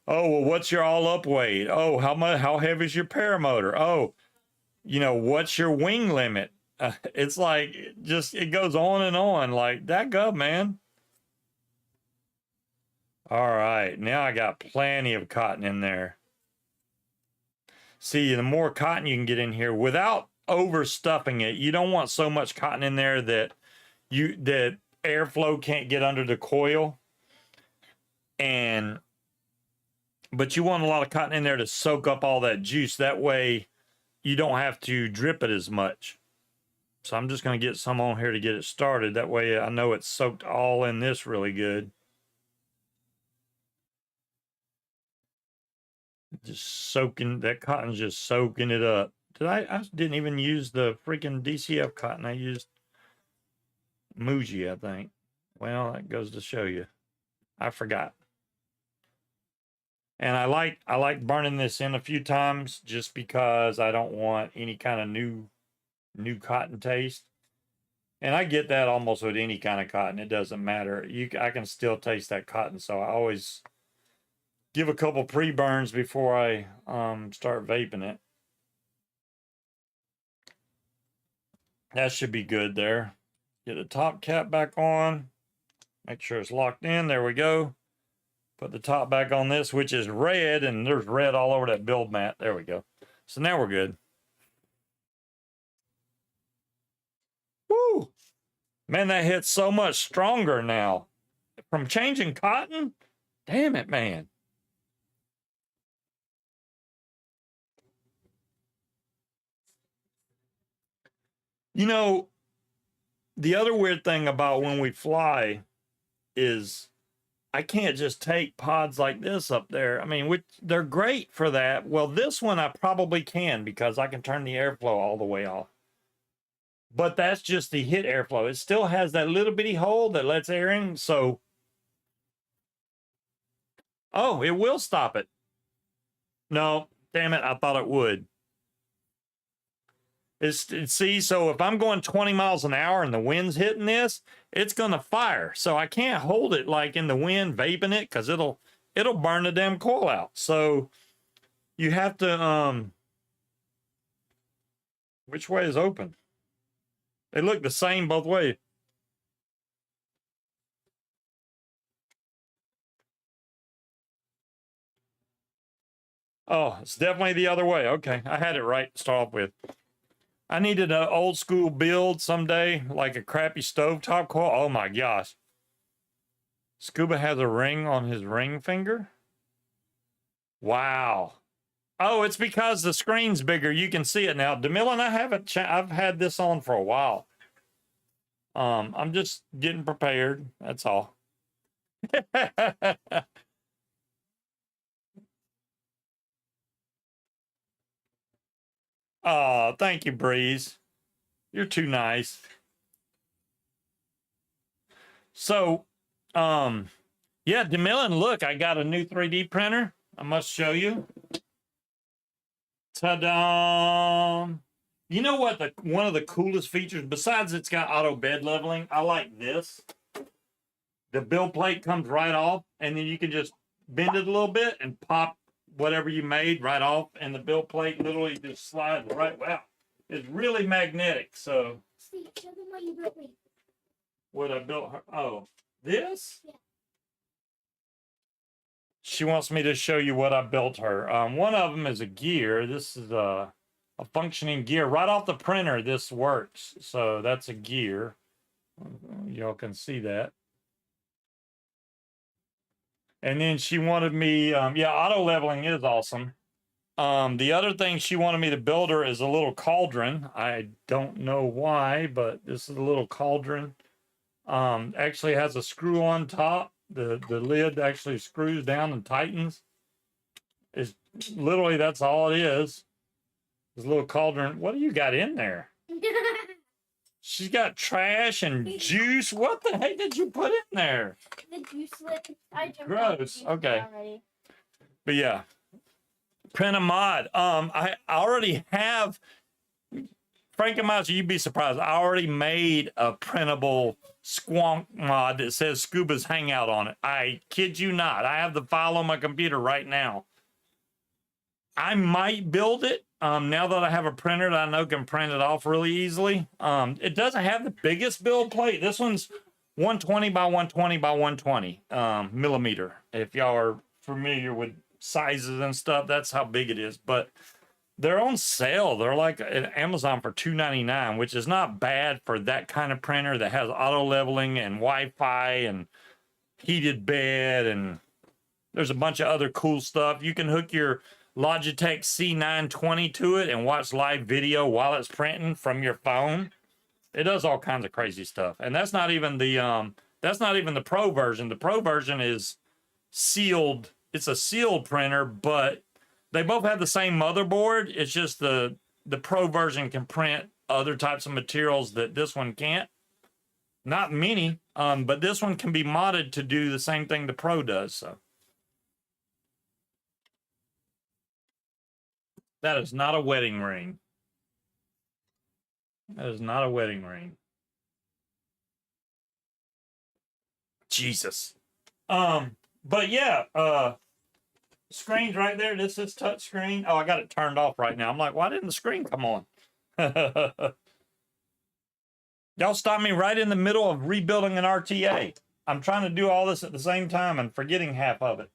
Oh, well, what's your all up weight? Oh, how heavy is your paramotor? Oh, what's your wing limit? It's like it goes on and on. Like that go, man. All right, now I got plenty of cotton in there. See, the more cotton you can get in here without overstuffing it, you don't want so much cotton in there that airflow can't get under the coil. But you want a lot of cotton in there to soak up all that juice. That way you don't have to drip it as much. So I'm just going to get some on here to get it started. That way I know it's soaked all in this really good. Just soaking, that cotton's just soaking it up. I didn't even use the freaking DCF cotton. I used Muji, I think. Well, that goes to show you. I forgot. And I like burning this in a few times just because I don't want any kind of new cotton taste. And I get that almost with any kind of cotton. It doesn't matter. I can still taste that cotton. So I always give a couple pre-burns before I start vaping it. That should be good there. Get the top cap back on. Make sure it's locked in. There we go. Put the top back on this, which is red, and there's red all over that build mat. There we go. So now we're good. Woo! Man, that hits so much stronger now. From changing cotton? Damn it, man. You know, the other weird thing about when we fly is I can't just take pods like this up there. I mean, they're great for that. Well, this one I probably can because I can turn the airflow all the way off. But that's just the hit airflow. It still has that little bitty hole that lets air in. So, oh, it will stop it. No, damn it. I thought it would. See, so if I'm going 20 miles an hour and the wind's hitting this, it's going to fire. So I can't hold it like in the wind, vaping it, because it'll burn the damn coil out. So you have to, which way is open? They look the same both ways. Oh, it's definitely the other way. Okay, I had it right to start off with. I needed an old school build someday, like a crappy stovetop coil. Oh my gosh. Scuba has a ring on his ring finger? Wow. Oh, it's because the screen's bigger. You can see it now. DeMillan, I've had this on for a while. I'm just getting prepared. That's all. Oh, thank you, Breeze. You're too nice. So, yeah, DeMillan, look, I got a new 3D printer. I must show you. Ta-da! You know what? One of the coolest features, besides it's got auto bed leveling, I like this. The build plate comes right off, and then you can just bend it a little bit and pop whatever you made right off, and the build plate literally just slides right out. It's really magnetic. So, Steve, show them what you built me. What I built her? Oh, this? Yeah. She wants me to show you what I built her. One of them is a gear. This is a functioning gear. Right off the printer, this works. So that's a gear. Y'all can see that. And then she wanted me, yeah, auto leveling is awesome. The other thing she wanted me to build her is a little cauldron. I don't know why, but this is a little cauldron. Actually has a screw on top. The lid actually screws down and tightens. It's literally, that's all it is. This little cauldron. What do you got in there? She's got trash and juice. What the heck did you put in there? The juice lid. I jumped Gross. Okay. Already. But yeah. Print a mod. I already have, Frank and Mouse, you'd be surprised. I already made a printable squonk mod that says Scuba's Hangout on it. I kid you not. I have the file on my computer right now. I might build it now that I have a printer that I know can print it off really easily. It doesn't have the biggest build plate. This one's 120 by 120 by 120 millimeter. If y'all are familiar with sizes and stuff, that's how big it is. But they're on sale. They're like at Amazon for $2.99, which is not bad for that kind of printer that has auto leveling and Wi-Fi and heated bed, and there's a bunch of other cool stuff. You can hook your Logitech C920 to it and watch live video while it's printing from your phone. It does all kinds of crazy stuff. And that's not even the Pro version. The Pro version is sealed. It's a sealed printer, but they both have the same motherboard. It's just the Pro version can print other types of materials that this one can't. Not many, but this one can be modded to do the same thing the Pro does. So that is not a wedding ring. That is not a wedding ring. Jesus. But yeah, screen's right there. This is touch screen. Oh, I got it turned off right now. I'm like, why didn't the screen come on? Y'all stop me right in the middle of rebuilding an RTA. I'm trying to do all this at the same time and forgetting half of it.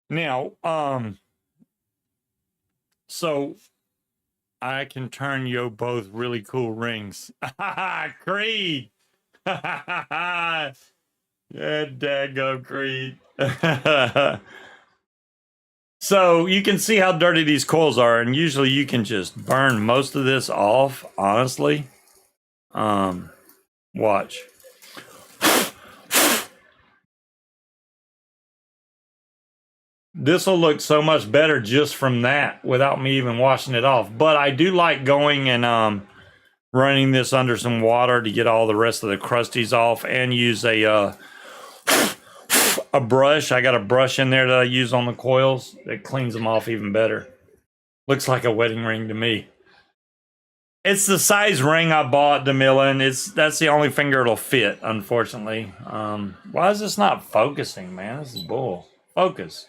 Now, so I can turn you both really cool rings. Creed. Yeah, daggum Creed. So you can see how dirty these coils are, and usually you can just burn most of this off, honestly. Watch. This will look so much better just from that without me even washing it off. But I do like going and running this under some water to get all the rest of the crusties off, and use a brush. I got a brush in there that I use on the coils that cleans them off even better. Looks like a wedding ring to me. It's the size ring I bought, DeMillan. That's the only finger it'll fit, unfortunately. Why is this not focusing, man? This is bull. Focus.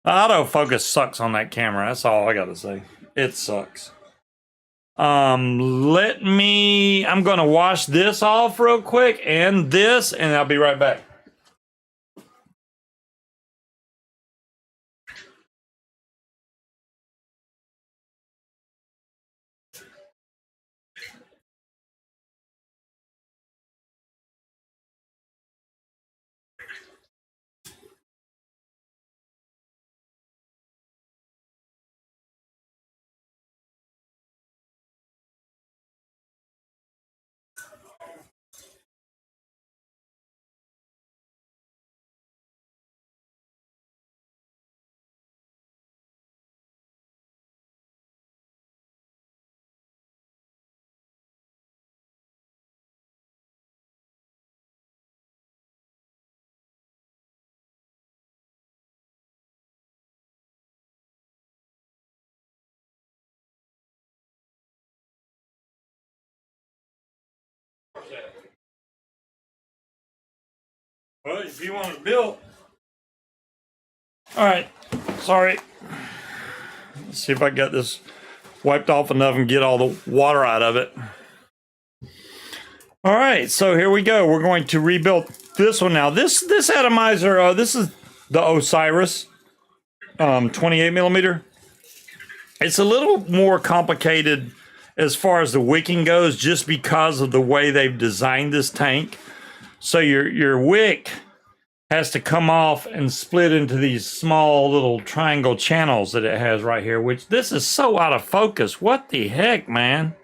Autofocus sucks on that camera. That's all I gotta say. It sucks. I'm gonna wash this off real quick and this, and I'll be right back. Well, if you want to build. All right. Sorry. Let's see if I got this wiped off enough and get all the water out of it. All right. So here we go. We're going to rebuild this one now. This atomizer, this is the Osiris 28 millimeter. It's a little more complicated as far as the wicking goes, just because of the way they've designed this tank. So your wick has to come off and split into these small little triangle channels that it has right here, which this is so out of focus. What the heck, man?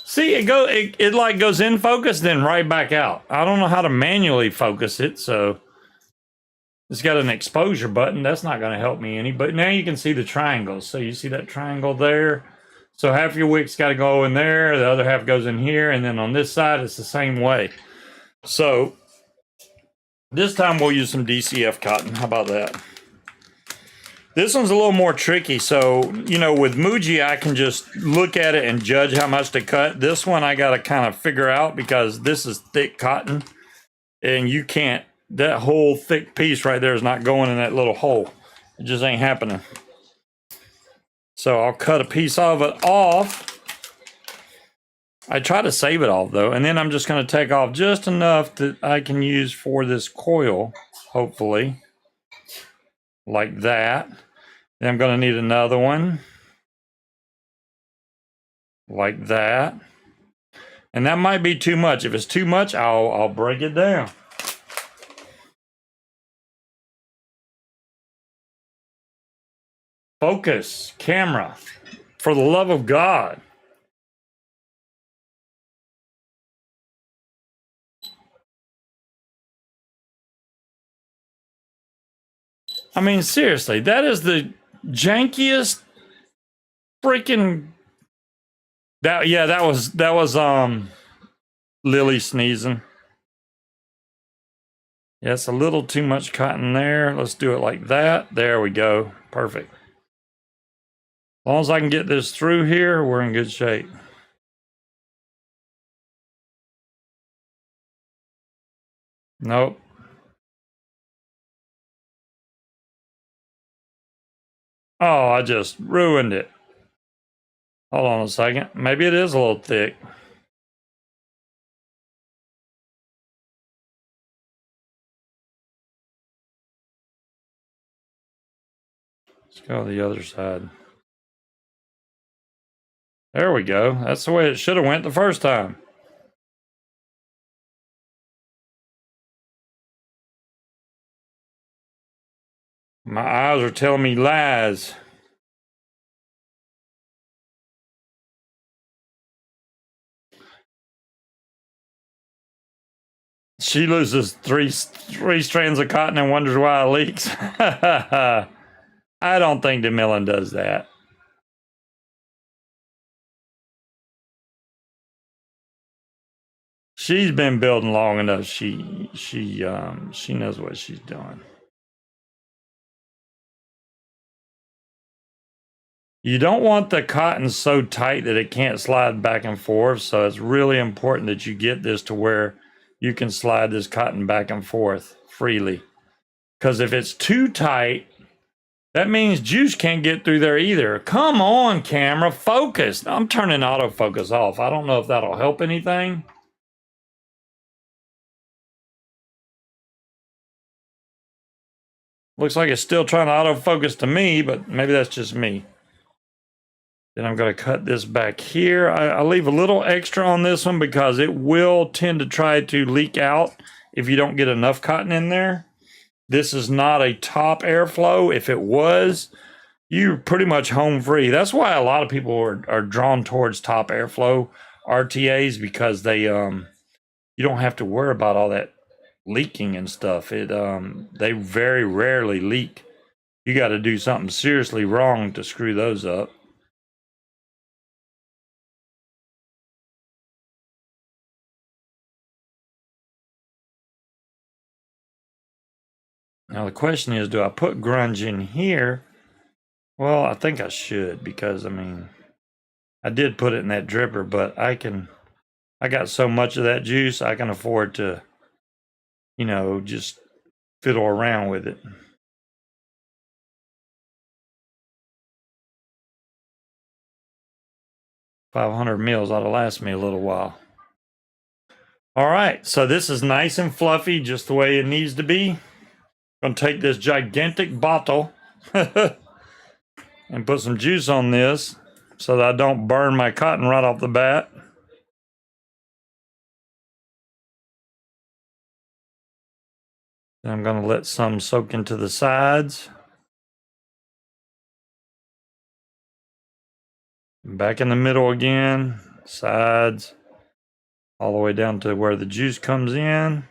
See, it like goes in focus, then right back out. I don't know how to manually focus it, so it's got an exposure button. That's not going to help me any. But now you can see the triangles. So you see that triangle there. So half your wick's got to go in there. The other half goes in here. And then on this side, it's the same way. So this time we'll use some DCF cotton. How about that? This one's a little more tricky. So, with Muji, I can just look at it and judge how much to cut. This one I got to kind of figure out because this is thick cotton. And you can't. That whole thick piece right there is not going in that little hole. It just ain't happening. So I'll cut a piece of it off. I try to save it off though. And then I'm just going to take off just enough that I can use for this coil, hopefully. Like that. Then I'm going to need another one. Like that. And that might be too much. If it's too much, I'll break it down. Focus, camera, for the love of God. I mean, seriously, that is the jankiest freaking. That was Lily sneezing. Yeah, it's a little too much cotton there. Let's do it like that. There we go. Perfect. As long as I can get this through here, we're in good shape. Nope. Oh, I just ruined it. Hold on a second. Maybe it is a little thick. Let's go to the other side. There we go. That's the way it should have went the first time. My eyes are telling me lies. She loses three strands of cotton and wonders why it leaks. I don't think DeMillan does that. She's been building long enough. She knows what she's doing. You don't want the cotton so tight that it can't slide back and forth. So it's really important that you get this to where you can slide this cotton back and forth freely. Because if it's too tight, that means juice can't get through there either. Come on, camera, focus. I'm turning autofocus off. I don't know if that'll help anything. Looks like it's still trying to autofocus to me, but maybe that's just me. Then I'm going to cut this back here. I leave a little extra on this one because it will tend to try to leak out if you don't get enough cotton in there. This is not a top airflow. If it was, you're pretty much home free. That's why a lot of people are drawn towards top airflow RTAs, because they you don't have to worry about all that leaking and stuff. They very rarely leak. You got to do something seriously wrong to screw those up. Now the question is, do I put grunge in here? Well, I think I should, because I mean, I did put it in that dripper, but I got so much of that juice, I can afford to, just fiddle around with it. $500 mils ought to last me a little while. All right, so this is nice and fluffy, just the way it needs to be. I'm gonna take this gigantic bottle and put some juice on this so that I don't burn my cotton right off the bat. Then I'm gonna let some soak into the sides. Back in the middle again, sides, all the way down to where the juice comes in.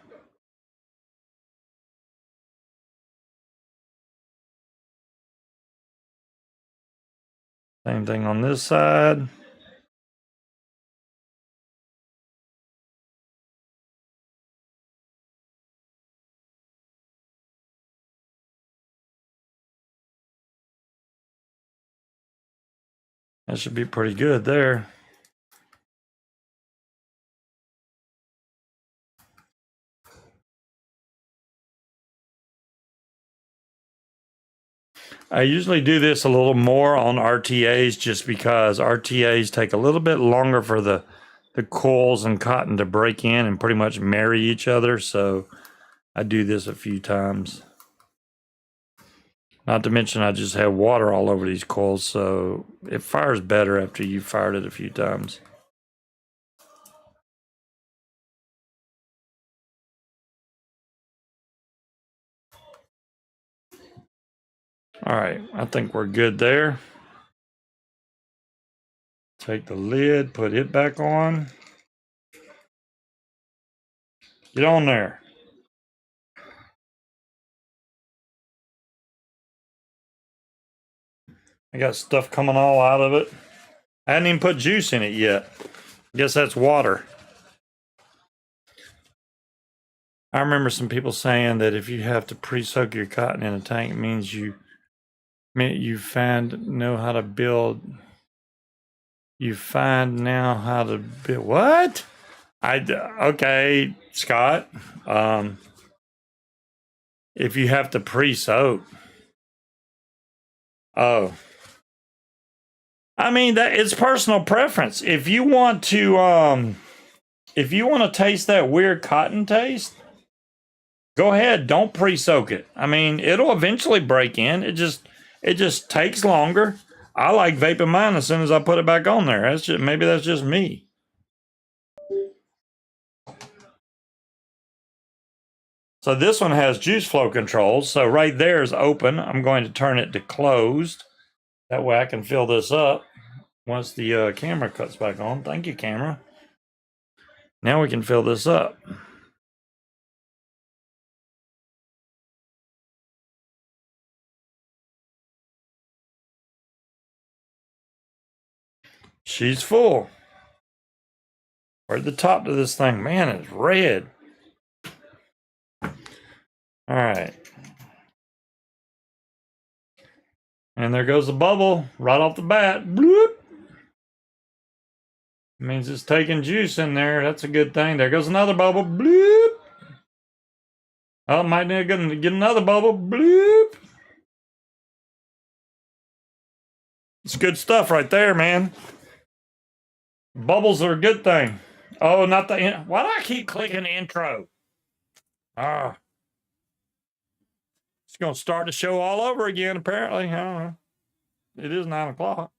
Same thing on this side. That should be pretty good there. I usually do this a little more on RTAs, just because RTAs take a little bit longer for the coils and cotton to break in and pretty much marry each other. So I do this a few times. Not to mention I just have water all over these coils, so it fires better after you've fired it a few times. All right, I think we're good there. Take the lid, put it back on. Get on there. I got stuff coming all out of it. I hadn't even put juice in it yet. Guess that's water. I remember some people saying that if you have to pre-soak your cotton in a tank, it means you find know how to build. You find now how to build what? Okay, Scott. if you have to pre-soak. Oh. I mean, that it's personal preference. If you want to taste that weird cotton taste, go ahead. Don't pre-soak it. I mean, it'll eventually break in. It just takes longer. I like vaping mine as soon as I put it back on there. Maybe that's just me. So this one has juice flow controls. So right there is open. I'm going to turn it to closed. That way I can fill this up once the camera cuts back on. Thank you, camera. Now we can fill this up. She's full. Where's the top to this thing? Man, it's red. All right. And there goes the bubble right off the bat. Bloop. Means it's taking juice in there. That's a good thing. There goes another bubble. Bloop. Oh, might need to get another bubble. Bloop. It's good stuff right there, man. Bubbles are a good thing. Oh, not the... Why do I keep clicking intro? It's going to start the show all over again, apparently. I don't know. It is 9 o'clock.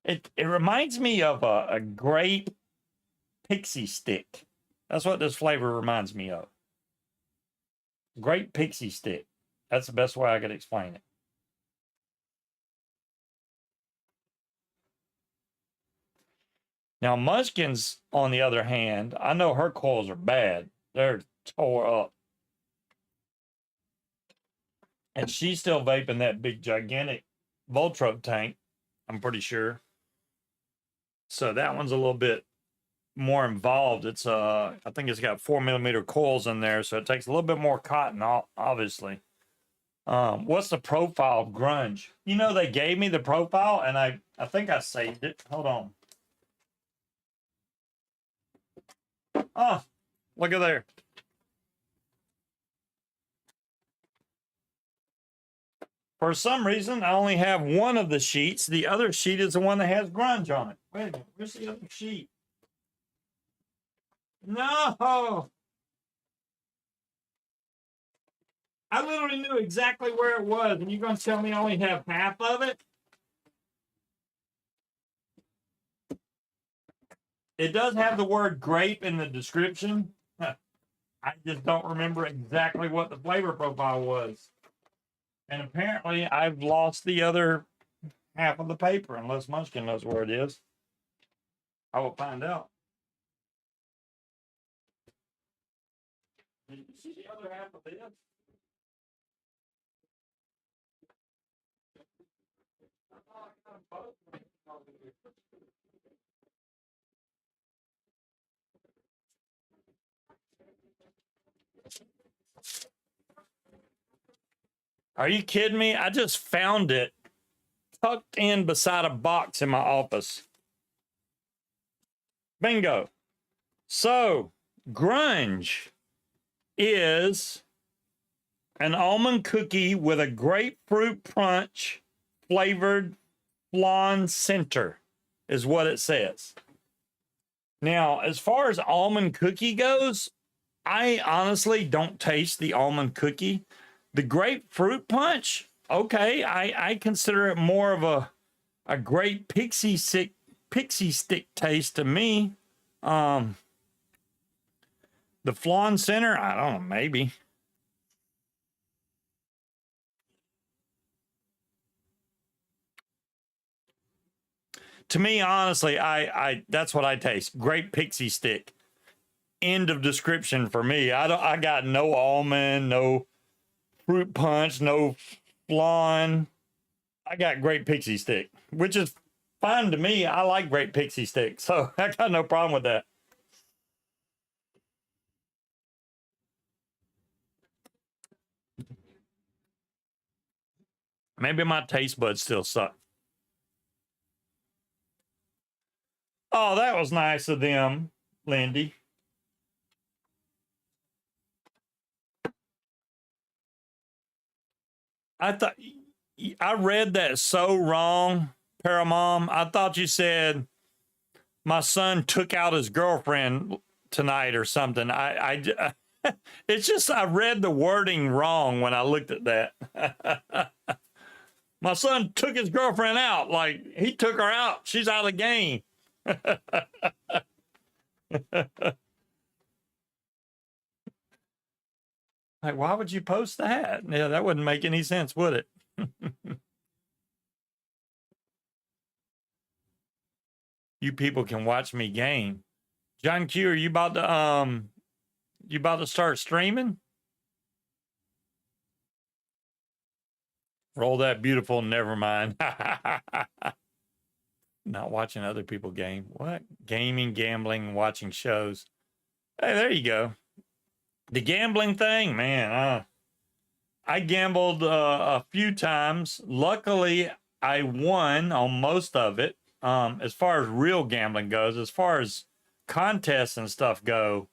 It reminds me of a grape pixie stick. That's what this flavor reminds me of. Grape pixie stick. That's the best way I could explain it. Now, Munchkin's, on the other hand, I know her coils are bad. They're tore up. And she's still vaping that big, gigantic Voltro tank, I'm pretty sure. So that one's a little bit more involved. It's I think it's got 4mm coils in there, so it takes a little bit more cotton, obviously. What's the profile of grunge? You know, they gave me the profile, and I think I saved it. Hold on. Oh, look at there. For some reason, I only have one of the sheets. The other sheet is the one that has grunge on it. Wait a minute, where's the other sheet? No! I literally knew exactly where it was, and you're going to tell me I only have half of it? It does have the word grape in the description. I just don't remember exactly what the flavor profile was. And apparently, I've lost the other half of the paper, unless Munchkin knows where it is. I will find out. Did you see the other half of this? Are you kidding me? I just found it tucked in beside a box in my office. Bingo. So, grunge is an almond cookie with a grapefruit punch flavored flan center, is what it says. Now, as far as almond cookie goes, I honestly don't taste the almond cookie. The grapefruit punch, okay, I consider it more of a great pixie stick taste to me. The flan center, I don't know, maybe. To me, honestly, I that's what I taste. Great pixie stick. End of description for me. I got no almond, no fruit punch, no flan. I got great pixie stick, which is fine to me. I like great pixie stick, so I got no problem with that. Maybe my taste buds still suck. Oh, that was nice of them, Lindy. I read that so wrong, Paramom. I thought you said my son took out his girlfriend tonight or something. It's just I read the wording wrong when I looked at that. My son took his girlfriend out. Like, he took her out. She's out of the game. Like, why would you post that? Yeah, that wouldn't make any sense, would it? You people can watch me game. John Q, are you about to start streaming? Roll that beautiful never mind. Not watching other people game. What? Gaming, gambling, watching shows. Hey, there you go. The gambling thing, man. I gambled a few times. Luckily, I won on most of it. As far as real gambling goes, as far as contests and stuff go,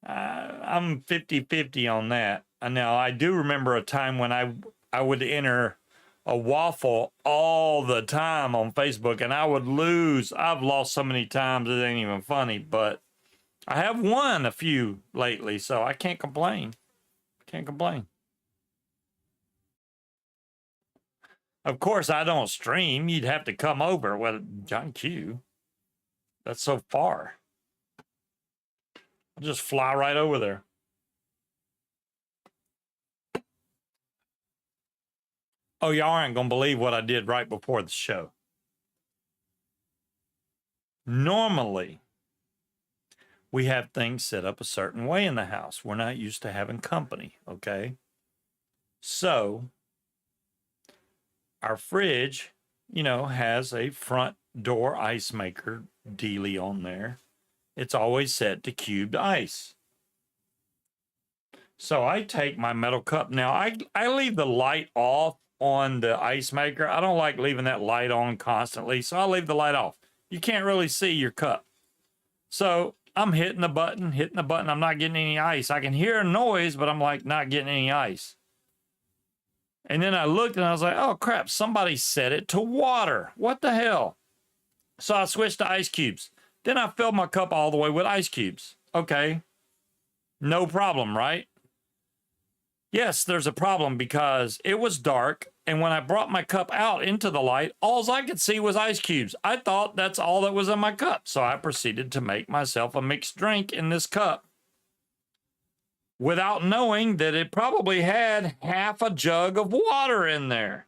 I'm 50-50 on that. Now, I do remember a time when I would enter a waffle all the time on Facebook, and I would lose. I've lost so many times, it ain't even funny, but I have won a few lately, so I can't complain. Can't complain. Of course, I don't stream. You'd have to come over. Well, John Q, that's so far. I'll just fly right over there. Oh, y'all aren't going to believe what I did right before the show. Normally, we have things set up a certain way in the house. We're not used to having company, okay? So, our fridge, has a front door ice maker dealie on there. It's always set to cubed ice. So I take my metal cup. Now, I leave the light off on the ice maker. I don't like leaving that light on constantly, so I'll leave the light off. You can't really see your cup. So I'm hitting the button. I'm not getting any ice. I can hear a noise, but I'm like not getting any ice. And then I looked and I was like, oh crap, somebody set it to water. What the hell? So I switched to ice cubes. Then I filled my cup all the way with ice cubes. Okay. No problem, right? Yes, there's a problem because it was dark, and when I brought my cup out into the light, all I could see was ice cubes. I thought that's all that was in my cup, so I proceeded to make myself a mixed drink in this cup without knowing that it probably had half a jug of water in there.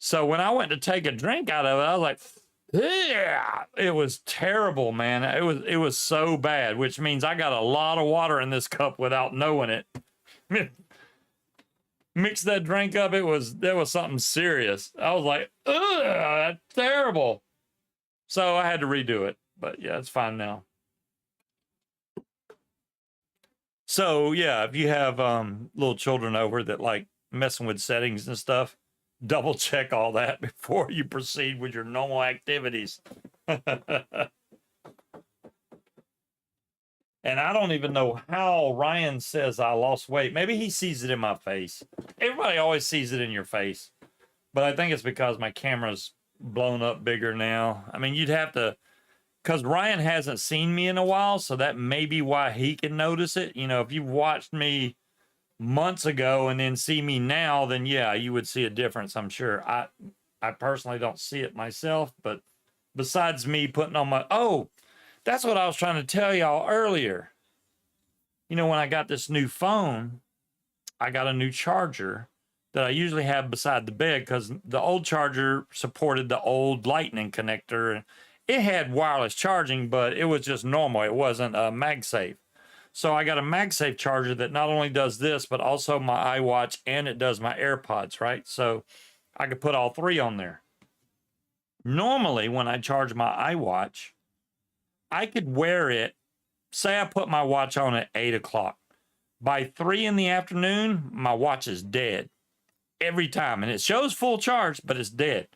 So when I went to take a drink out of it, I was like, yeah, it was terrible, man. It was so bad, which means I got a lot of water in this cup without knowing it. Mix that drink up, there was something serious. I was like, ugh, that's terrible. So I had to redo it, but yeah, it's fine now. So yeah, if you have little children over that like messing with settings and stuff, double check all that before you proceed with your normal activities. And I don't even know how Ryan says I lost weight. Maybe he sees it in my face. Everybody always sees it in your face. But I think it's because my camera's blown up bigger now. I mean, you'd have to, because Ryan hasn't seen me in a while, so that may be why he can notice it. If you've watched me months ago and then see me now, then yeah, you would see a difference, I'm sure. I personally don't see it myself, but besides me putting on that's what I was trying to tell y'all earlier. When I got this new phone, I got a new charger that I usually have beside the bed because the old charger supported the old lightning connector. It had wireless charging, but it was just normal. It wasn't a MagSafe. So I got a MagSafe charger that not only does this, but also my iWatch and it does my AirPods, right? So I could put all three on there. Normally, when I charge my iWatch, I could wear it. Say I put my watch on at 8 o'clock. By 3 in the afternoon, my watch is dead. Every time. And it shows full charge, but it's dead.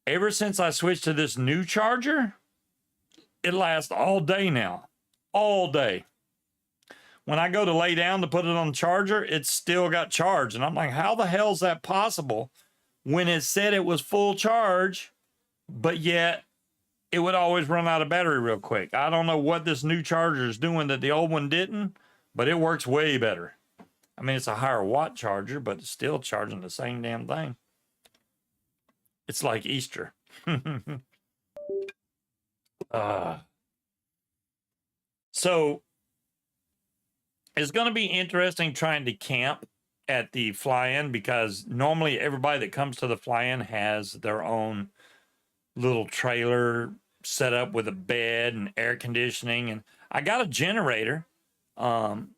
Ever since I switched to this new charger, it lasts all day now. All day. When I go to lay down to put it on the charger, it's still got charge. And I'm like, how the hell is that possible when it said it was full charge, but yet it would always run out of battery real quick? I don't know what this new charger is doing that the old one didn't, but it works way better. I mean, it's a higher watt charger, but it's still charging the same damn thing. It's like Easter. So it's going to be interesting trying to camp at the fly-in, because normally everybody that comes to the fly-in has their own little trailer set up with a bed and air conditioning. And I got a generator, and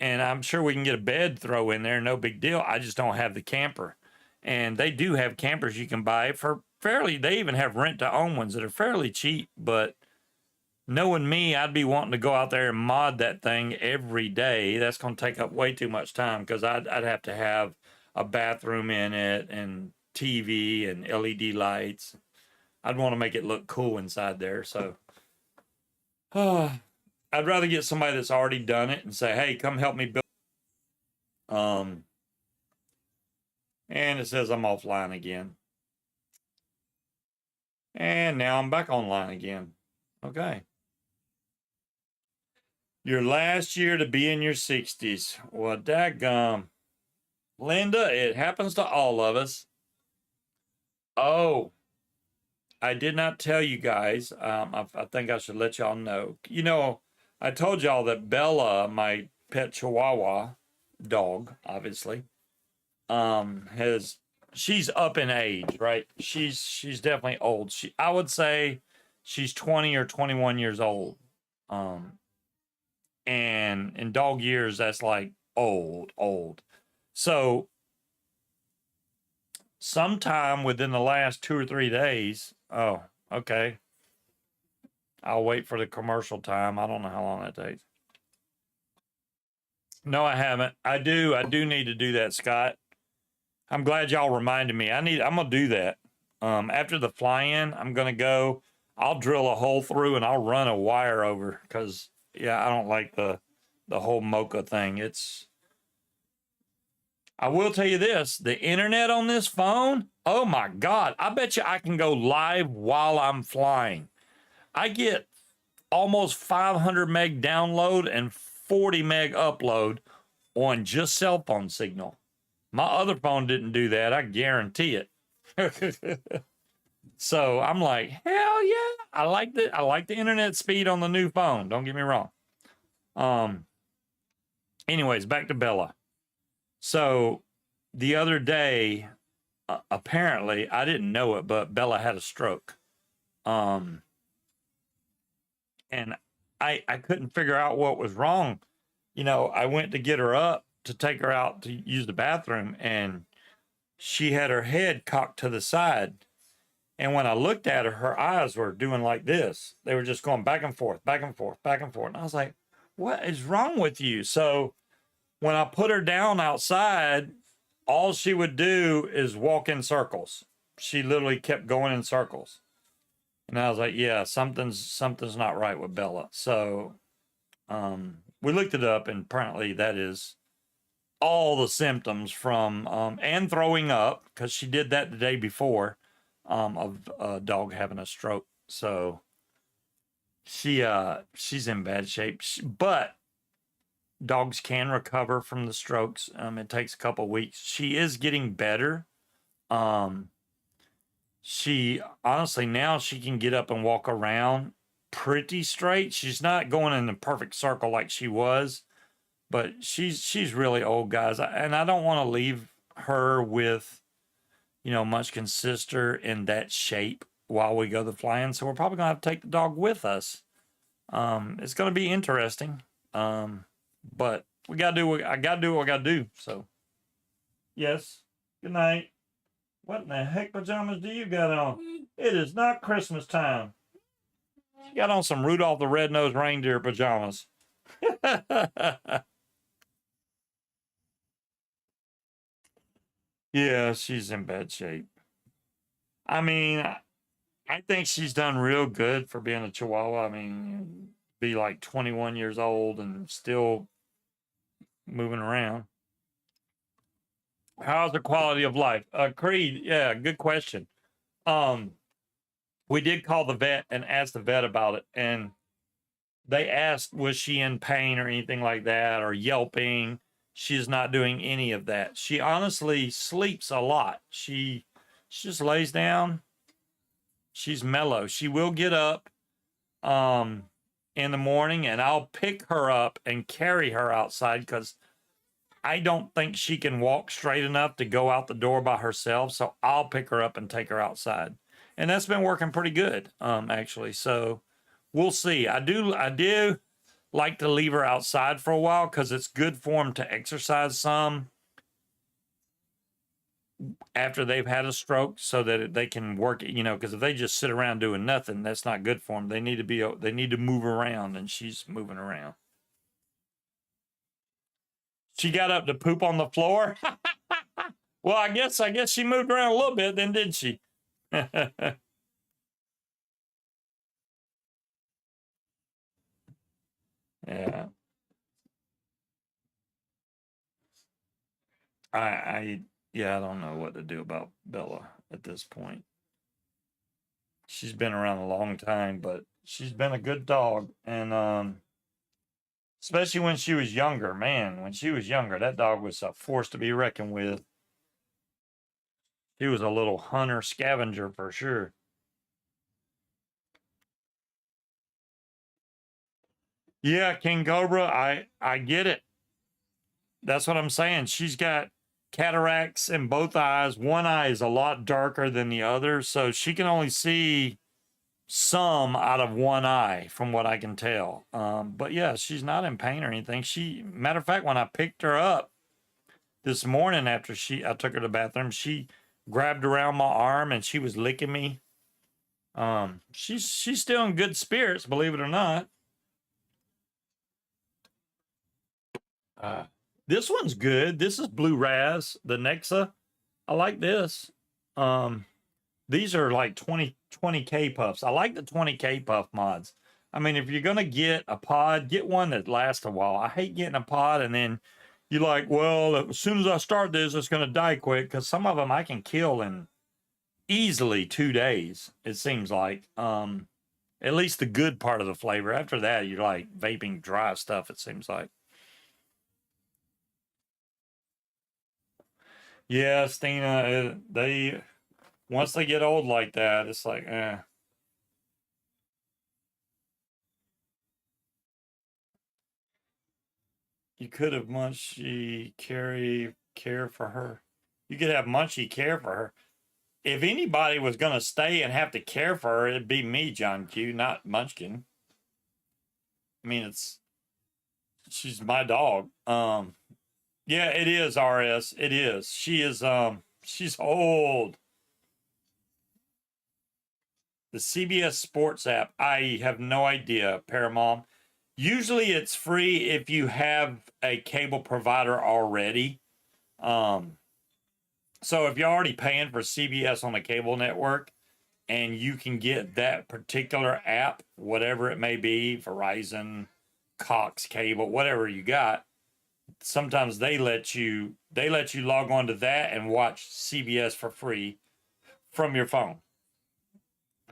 I'm sure we can get a bed throw in there, no big deal. I just don't have the camper. And they do have campers you can buy for fairly, they even have rent-to-own ones that are fairly cheap, but knowing me, I'd be wanting to go out there and mod that thing every day. That's going to take up way too much time, because I'd have to have a bathroom in it and TV and LED lights. I'd want to make it look cool inside there. So I'd rather get somebody that's already done it and say, hey, come help me build. And it says I'm offline again. And now I'm back online again. Okay. Your last year to be in your 60s. Well, daggum. Linda, it happens to all of us. Oh, I did not tell you guys. I think I should let y'all know. You know, I told y'all that Bella, my pet Chihuahua dog, obviously, she's up in age, right? She's definitely old. I would say she's 20 or 21 years old. And in dog years, that's like old. So sometime within the last 2 or 3 days, oh, okay. I'll wait for the commercial time. I don't know how long that takes. No, I haven't. I do need to do that, Scott. I'm glad y'all reminded me. I'm gonna do that. After the fly-in, I'm gonna go. I'll drill a hole through and I'll run a wire over, because yeah, I don't like the whole mocha thing. I will tell you this, the internet on this phone, oh my God, I bet you I can go live while I'm flying. I get almost 500 meg download and 40 meg upload on just cell phone signal. My other phone didn't do that, I guarantee it. So I'm like, hell yeah, I like the internet speed on the new phone. Don't get me wrong. Anyways, back to Bella. So the other day, apparently, I didn't know it, but Bella had a stroke. And I couldn't figure out what was wrong. You know, I went to get her up to take her out to use the bathroom, and she had her head cocked to the side. And when I looked at her, her eyes were doing like this. They were just going back and forth, back and forth, back and forth. And I was like, what is wrong with you? So when I put her down outside, all she would do is walk in circles. She literally kept going in circles. And I was like, yeah, something's not right with Bella. So we looked it up, and apparently that is all the symptoms from, and throwing up, because she did that the day before, of a dog having a stroke. So she's in bad shape. But dogs can recover from the strokes. It takes a couple weeks. She is getting better. She honestly, now she can get up and walk around pretty straight. She's not going in a perfect circle like she was, but she's really old, guys. And I don't want to leave her with, you know, Munchkin's sister in that shape while we go to the fly-in. So we're probably gonna have to take the dog with us. It's gonna be interesting. But I gotta do what I gotta do. So yes. Good night. What in the heck pajamas do you got on? It is not Christmas time. She got on some Rudolph the Red-Nosed Reindeer pajamas. Yeah, she's in bad shape. I mean, I think she's done real good for being a Chihuahua. I mean, be like 21 years old and still moving around. How's the quality of life? Creed, yeah, good question. Um, we did call the vet and asked the vet about it, and they asked, was she in pain or anything like that, or yelping? She's not doing any of that. She honestly sleeps a lot. She just lays down. She's mellow. She will get up um in the morning, and I'll pick her up and carry her outside because I don't think she can walk straight enough to go out the door by herself. So I'll pick her up and take her outside. And that's been working pretty good, actually. So we'll see. I do like to leave her outside for a while because it's good for them to exercise some after they've had a stroke so that they can work it, because if they just sit around doing nothing, that's not good for them. They need to move around, and she's moving around. She got up to poop on the floor. Well, I guess she moved around a little bit then, didn't she? Yeah. I yeah, I don't know what to do about Bella at this point. She's been around a long time, but she's been a good dog, and especially when she was younger, man. When she was younger, that dog was a force to be reckoned with. He was a little hunter scavenger for sure. Yeah, King Cobra, I get it. That's what I'm saying. She's got cataracts in both eyes. One eye is a lot darker than the other, so she can only see some out of one eye, from what I can tell. But yeah, she's not in pain or anything. Matter of fact, when I picked her up this morning after I took her to the bathroom, she grabbed around my arm and she was licking me. She's still in good spirits, believe it or not. Uh, this one's good. This is Blue Raz, the Nexa. I like this. These are like 20K puffs. I like the 20K puff mods. I mean, if you're going to get a pod, get one that lasts a while. I hate getting a pod and then you're like, well, as soon as I start this, it's going to die quick, because some of them I can kill in easily 2 days, it seems like. At least the good part of the flavor. After that, you're like vaping dry stuff, it seems like. Yeah, Stina, they once they get old like that, it's like, eh. You could have Munchie care for her. You could have Munchie care for her. If anybody was gonna stay and have to care for her, it'd be me, John Q, not Munchkin. I mean, she's my dog. Yeah, it is, RS. It is. She's old. The CBS Sports app, I have no idea, Paramount. Usually it's free if you have a cable provider already. So if you're already paying for CBS on a cable network and you can get that particular app, whatever it may be, Verizon, Cox Cable, whatever you got, sometimes they let you log on to that and watch CBS for free from your phone.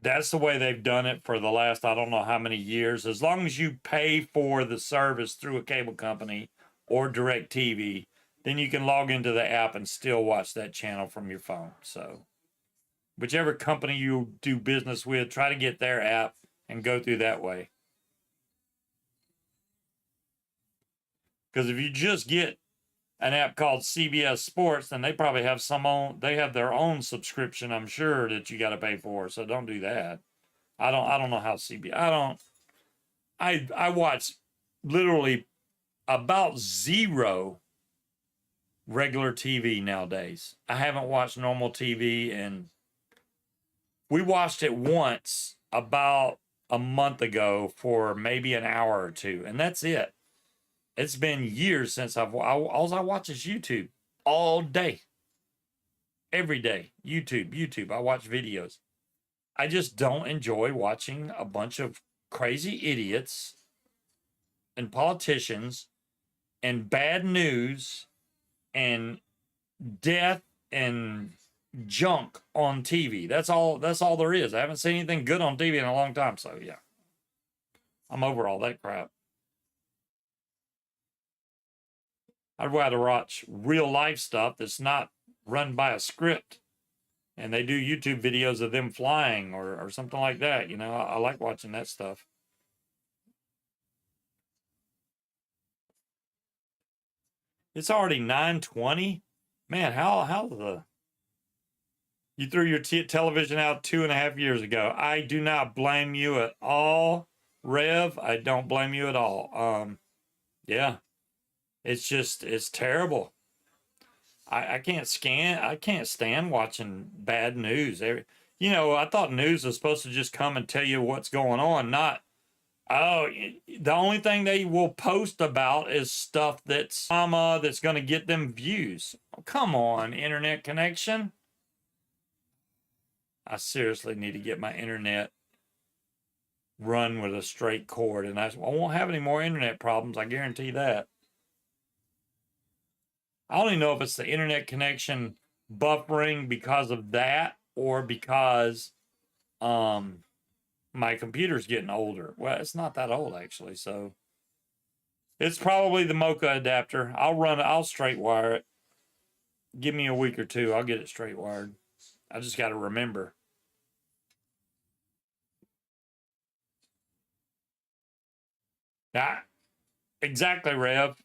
That's the way they've done it for the last, I don't know how many years. As long as you pay for the service through a cable company or direct TV, then you can log into the app and still watch that channel from your phone. So whichever company you do business with, try to get their app and go through that way. Because if you just get an app called CBS Sports, then they probably have they have their own subscription, I'm sure, that you got to pay for. So don't do that. I don't know how CBS. I watch literally about zero regular TV nowadays. I haven't watched normal TV, and we watched it once about a month ago for maybe an hour or two, and that's it. It's been years since all I watch is YouTube all day, every day. YouTube. I watch videos. I just don't enjoy watching a bunch of crazy idiots and politicians and bad news and death and junk on TV. That's all there is. I haven't seen anything good on TV in a long time, so yeah. I'm over all that crap. I'd rather watch real life stuff that's not run by a script and they do YouTube videos of them flying or something like that. You know, I like watching that stuff. It's already 9:20. Man, how the you threw your television out 2.5 years ago. I do not blame you at all, Rev. I don't blame you at all. Yeah, it's terrible. I can't stand watching bad news. You know, I thought news was supposed to just come and tell you what's going on, not the only thing they will post about is stuff that's going to get them views. Oh, come on, internet connection. I seriously need to get my internet run with a straight cord, and I won't have any more internet problems. I guarantee that. I don't even know if it's the internet connection buffering because of that or because my computer's getting older. Well, it's not that old actually, so it's probably the Mocha adapter. I'll straight wire it. Give me a week or two, I'll get it straight wired. I just got to remember. Ah, exactly, Rev.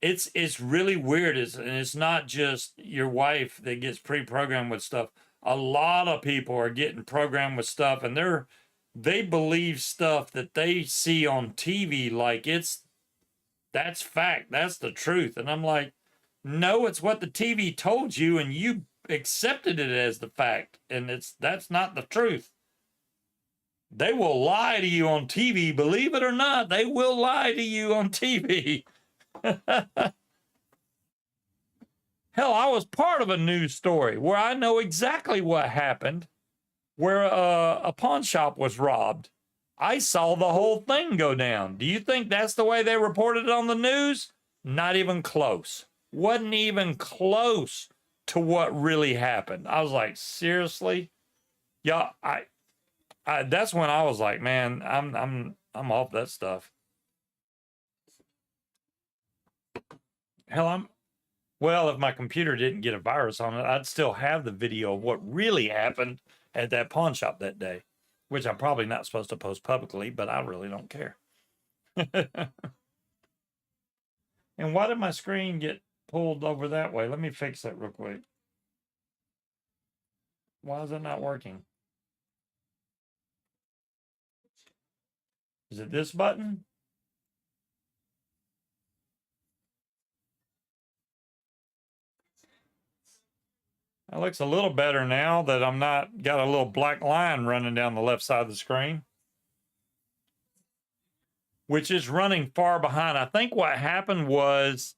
It's really weird. And it's not just your wife that gets pre-programmed with stuff. A lot of people are getting programmed with stuff, and they believe stuff that they see on TV like that's fact, that's the truth. And I'm like, no, it's what the TV told you, and you accepted it as the fact, and that's not the truth. They will lie to you on TV, believe it or not. They will lie to you on TV. Hell, I was part of a news story where I know exactly what happened, where a pawn shop was robbed. I saw the whole thing go down. Do you think that's the way they reported it on the news? Not even close. Wasn't even close to what really happened. I was like, seriously? Yeah, I that's when I was like, man, I'm off that stuff. Hell, well, if my computer didn't get a virus on it, I'd still have the video of what really happened at that pawn shop that day, which I'm probably not supposed to post publicly, but I really don't care. And why did my screen get pulled over that way? Let me fix that real quick. Why is it not working? Is it this button? That looks a little better now that I'm not got a little black line running down the left side of the screen, which is running far behind. I think what happened was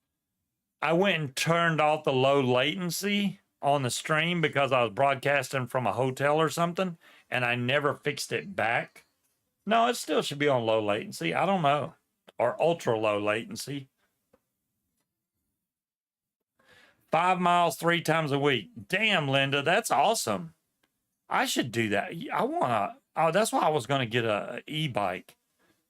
I went and turned off the low latency on the stream because I was broadcasting from a hotel or something, and I never fixed it back. No, it still should be on low latency. I don't know. Or ultra low latency. 5 miles 3 times a week. Damn, Linda, that's awesome. I should do that. That's why I was going to get a e-bike.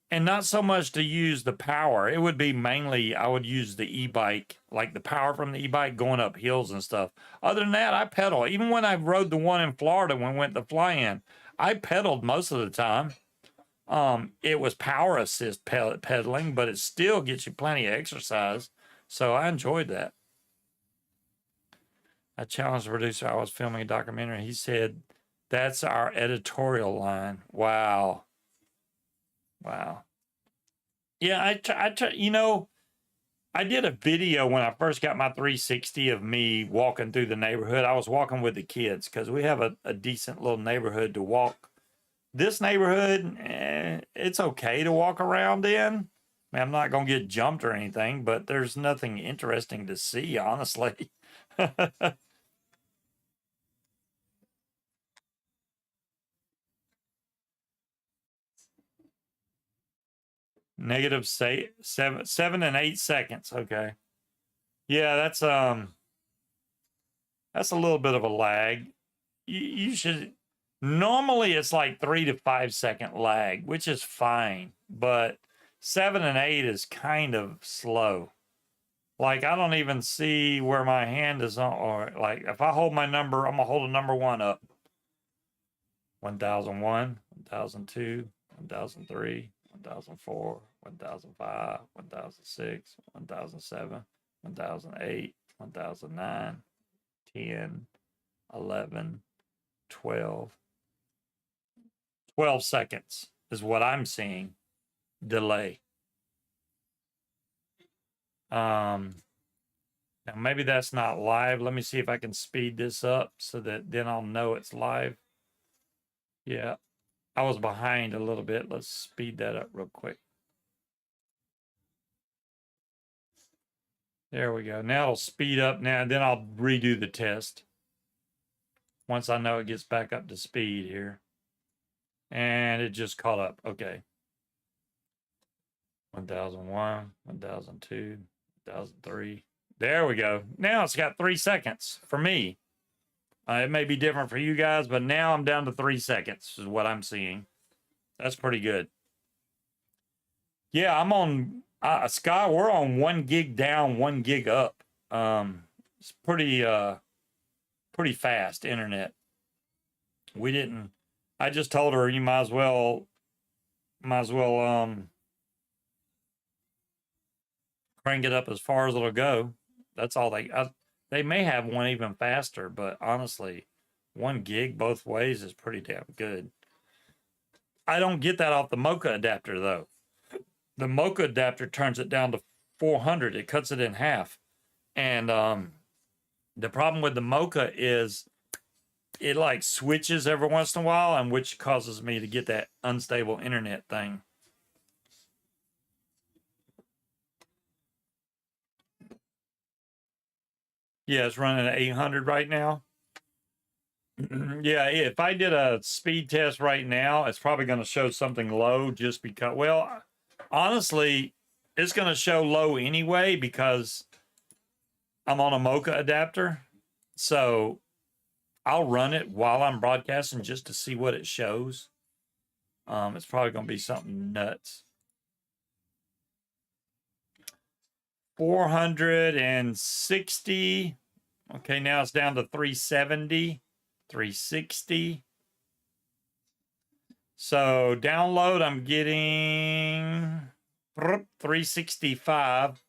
And not so much to use the power. It would be mainly, I would use the e-bike, like the power from the e-bike going up hills and stuff. Other than that, I pedal. Even when I rode the one in Florida when we went to fly-in, I pedaled most of the time. It was power assist pedaling, but it still gets you plenty of exercise. So I enjoyed that. I challenged the producer. I was filming a documentary. He said, that's our editorial line. Wow. Wow. Yeah, I did a video when I first got my 360 of me walking through the neighborhood. I was walking with the kids because we have a decent little neighborhood to walk. This neighborhood, it's okay to walk around in. I mean, I'm not going to get jumped or anything, but there's nothing interesting to see, honestly. Negative say 7 and 8 seconds. Okay. Yeah, that's a little bit of a lag. You should normally it's like 3 to 5 second lag, which is fine, but 7 and 8 is kind of slow. Like I don't even see where my hand is on, or like if I hold my number, I'm gonna hold a number 1 up. 1001, 1002, 1003, 1004, 1005, 1006, 1007, 1008, 1009, 10, 11, 12. 12 seconds is what I'm seeing delay. Now maybe that's not live. Let me see if I can speed this up so that then I'll know it's live. Yeah, I was behind a little bit. Let's speed that up real quick. There we go. Now it'll speed up now, and then I'll redo the test once I know it gets back up to speed here. And it just caught up. Okay. 1001, 1002, 1003. There we go. Now it's got 3 seconds for me. It may be different for you guys, but now I'm down to 3 seconds is what I'm seeing. That's pretty good. Yeah, I'm on Sky. We're on 1 gig down, 1 gig up. It's pretty fast internet. I just told her you might as well crank it up as far as it'll go. That's all they may have one even faster, but honestly, 1 gig both ways is pretty damn good. I don't get that off the Mocha adapter though. The Mocha adapter turns it down to 400. It cuts it in half. And the problem with the Mocha is it like switches every once in a while, and which causes me to get that unstable internet thing. Yeah, it's running at 800 right now. Yeah, if I did a speed test right now, it's probably going to show something low just because, well, honestly, it's going to show low anyway because I'm on a Mocha adapter. So I'll run it while I'm broadcasting just to see what it shows. It's probably going to be something nuts. 460. Okay, now it's down to 370, 360. So download, I'm getting 365.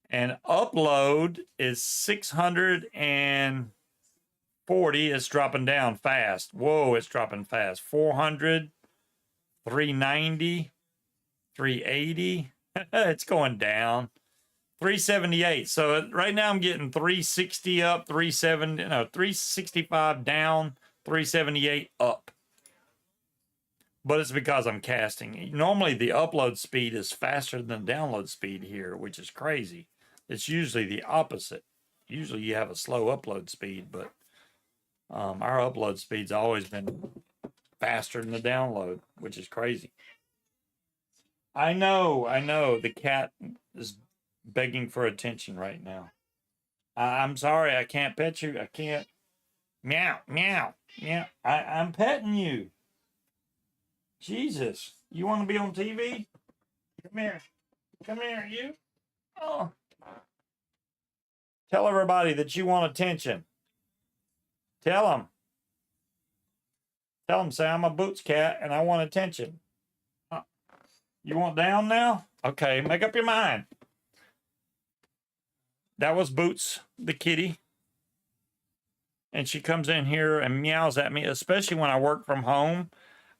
And upload is 640. It's dropping down fast. Whoa, it's dropping fast. 400, 390, 380. It's going down. 378. So right now I'm getting 360 up, 365 down, 378 up. But it's because I'm casting. Normally the upload speed is faster than the download speed here, which is crazy. It's usually the opposite. Usually you have a slow upload speed, but our upload speed's always been faster than the download, which is crazy. I know. The cat is begging for attention right now. I'm sorry, I can't pet you. I can't. Meow, meow, meow. I'm petting you. Jesus, you want to be on TV? Come here. Come here, you. Oh. Tell everybody that you want attention. Tell them. Tell them, say I'm a Boots cat and I want attention. You want down now? Okay, make up your mind. That was Boots, the kitty. And she comes in here and meows at me, especially when I work from home.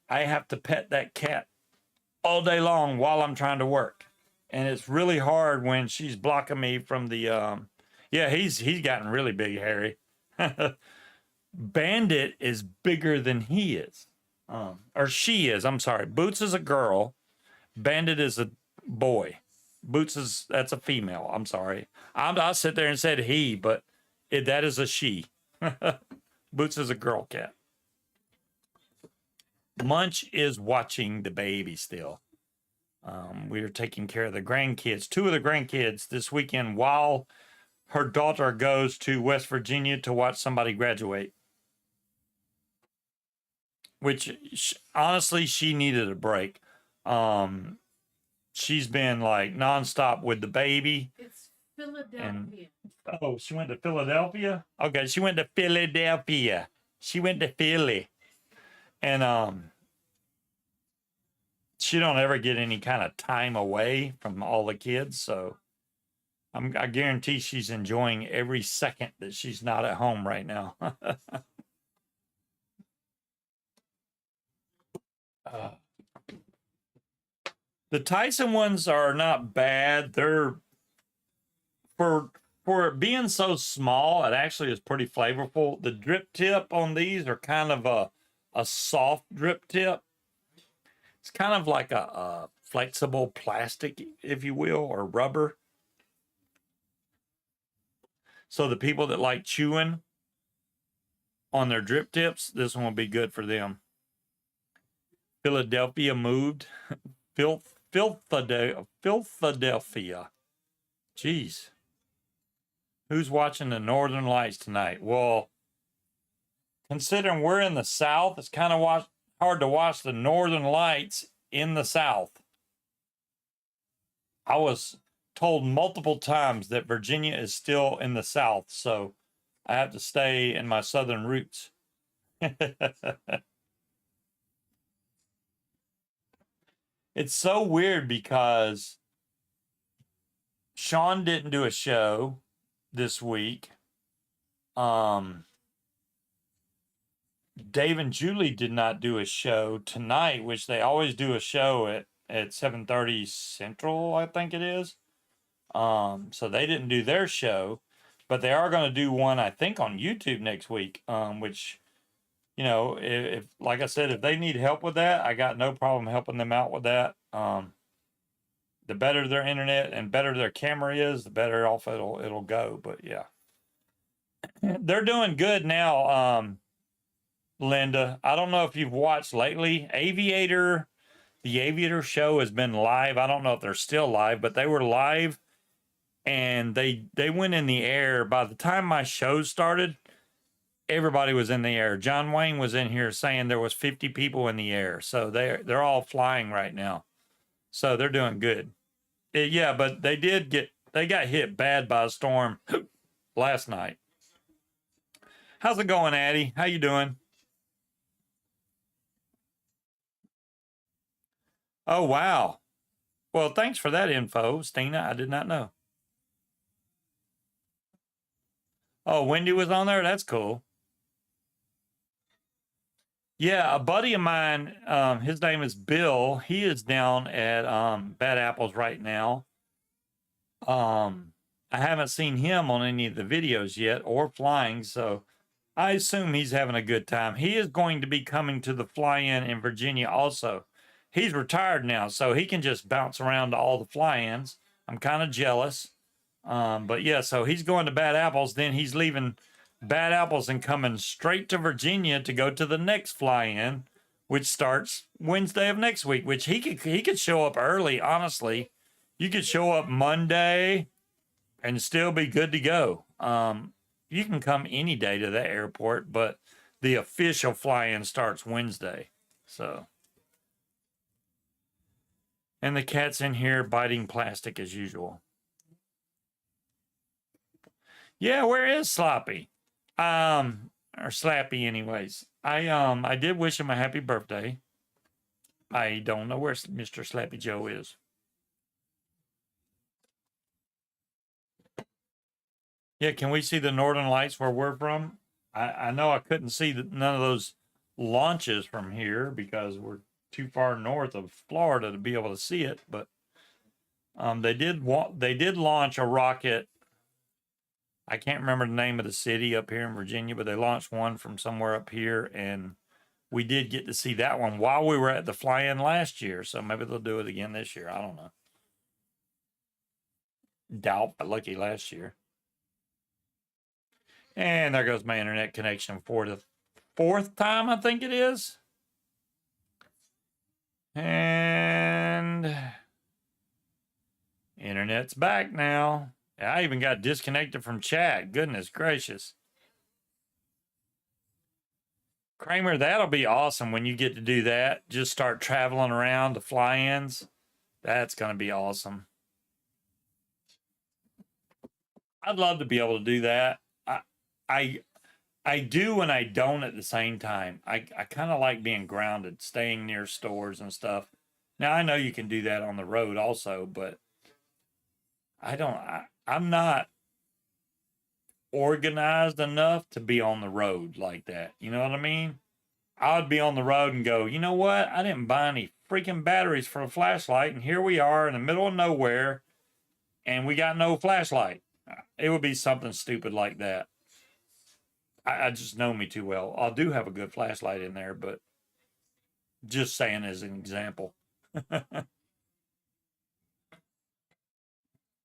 I have to pet that cat all day long while I'm trying to work. And it's really hard when she's blocking me from the, yeah, he's gotten really big, Harry. Bandit is bigger than he is. Or she is, I'm sorry. Boots is a girl. Bandit is a boy. Boots that's a female. I'm sorry. I'll sit there and said he, but that is a she. Boots is a girl cat. Munch is watching the baby still. We are taking care of the grandkids, two of the grandkids this weekend while her daughter goes to West Virginia to watch somebody graduate. Which honestly, she needed a break. She's been like nonstop with the baby. It's Philadelphia. And, oh, she went to Philadelphia? Okay, she went to Philadelphia. She went to Philly. And she don't ever get any kind of time away from all the kids, so I guarantee she's enjoying every second that she's not at home right now. The Tyson ones are not bad. They're for it being so small, it actually is pretty flavorful. The drip tip on these are kind of a soft drip tip. It's kind of like a flexible plastic, if you will, or rubber. So the people that like chewing on their drip tips, this one will be good for them. Philadelphia moved. Philadelphia. Jeez. Who's watching the Northern Lights tonight? Well, considering we're in the South, it's kind of hard to watch the Northern Lights in the South. I was told multiple times that Virginia is still in the South, so I have to stay in my Southern roots. It's so weird because Sean didn't do a show this week. Dave and Julie did not do a show tonight, which they always do a show at 7:30 Central, I think it is. So they didn't do their show, but they are going to do one, I think, on YouTube next week, which, you know, if like I said, if they need help with that, I got no problem helping them out with that. The better their internet and better their camera is, the better off it'll go. But yeah, they're doing good now. Linda, I don't know if you've watched lately. The Aviator show has been live. I don't know if they're still live, but they were live, and they went in the air. By the time my show started, everybody was in the air. John Wayne was in here saying there was 50 people in the air. So they're all flying right now. So they're doing good. Yeah, but they got hit bad by a storm last night. How's it going, Addie? How you doing? Oh, wow. Well, thanks for that info, Stina. I did not know. Oh, Wendy was on there? That's cool. Yeah, a buddy of mine, his name is Bill. He is down at Bad Apples right now. I haven't seen him on any of the videos yet or flying, so I assume he's having a good time. He is going to be coming to the fly-in in Virginia also. He's retired now, so he can just bounce around to all the fly-ins. I'm kind of jealous. But yeah, so he's going to Bad Apples, then he's leaving Bad Apples and coming straight to Virginia to go to the next fly-in, which starts Wednesday of next week, which he could show up early, honestly. You could show up Monday and still be good to go. You can come any day to the airport, but the official fly-in starts Wednesday. So, and the cat's in here biting plastic as usual. Yeah, where is Sloppy? Or Slappy anyways. I did wish him a happy birthday. I don't know where Mr. Slappy Joe is. Yeah, can we see the Northern Lights where we're from? I know I couldn't see none of those launches from here because we're too far north of Florida to be able to see it, but they did launch a rocket. I can't remember the name of the city up here in Virginia, but they launched one from somewhere up here, and we did get to see that one while we were at the fly-in last year. So maybe they'll do it again this year. I don't know. Doubt, but lucky last year. And there goes my internet connection for the fourth time, I think it is. And Internet's back now. I even got disconnected from chat. Goodness gracious. Kramer, that'll be awesome when you get to do that. Just start traveling around the fly-ins. That's going to be awesome. I'd love to be able to do that. I do and I don't at the same time. I kind of like being grounded, staying near stores and stuff. Now I know you can do that on the road also, but I'm not organized enough to be on the road like that. You know what I mean? I would be on the road and go, you know what? I didn't buy any freaking batteries for a flashlight, and here we are in the middle of nowhere, and we got no flashlight. It would be something stupid like that. I just know me too well. I do have a good flashlight in there, but just saying as an example.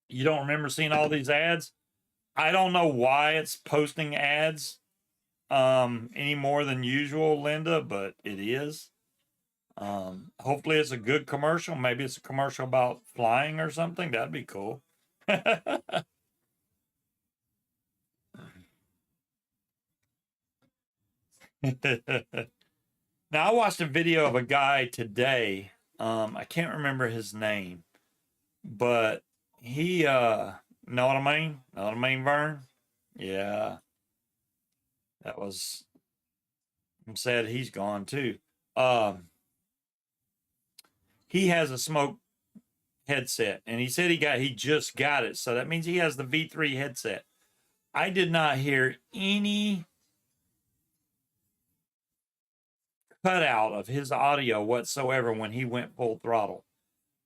You don't remember seeing all these ads? I don't know why it's posting ads any more than usual, Linda, but it is. Hopefully it's a good commercial. Maybe it's a commercial about flying or something. That'd be cool. Now I watched a video of a guy today. I can't remember his name, but he know what I mean? Know what I mean, Vern? Yeah. That was I'm sad he's gone too. He has a smoke headset and he said he just got it. So that means he has the V3 headset. I did not hear any cutout of his audio whatsoever when he went full throttle.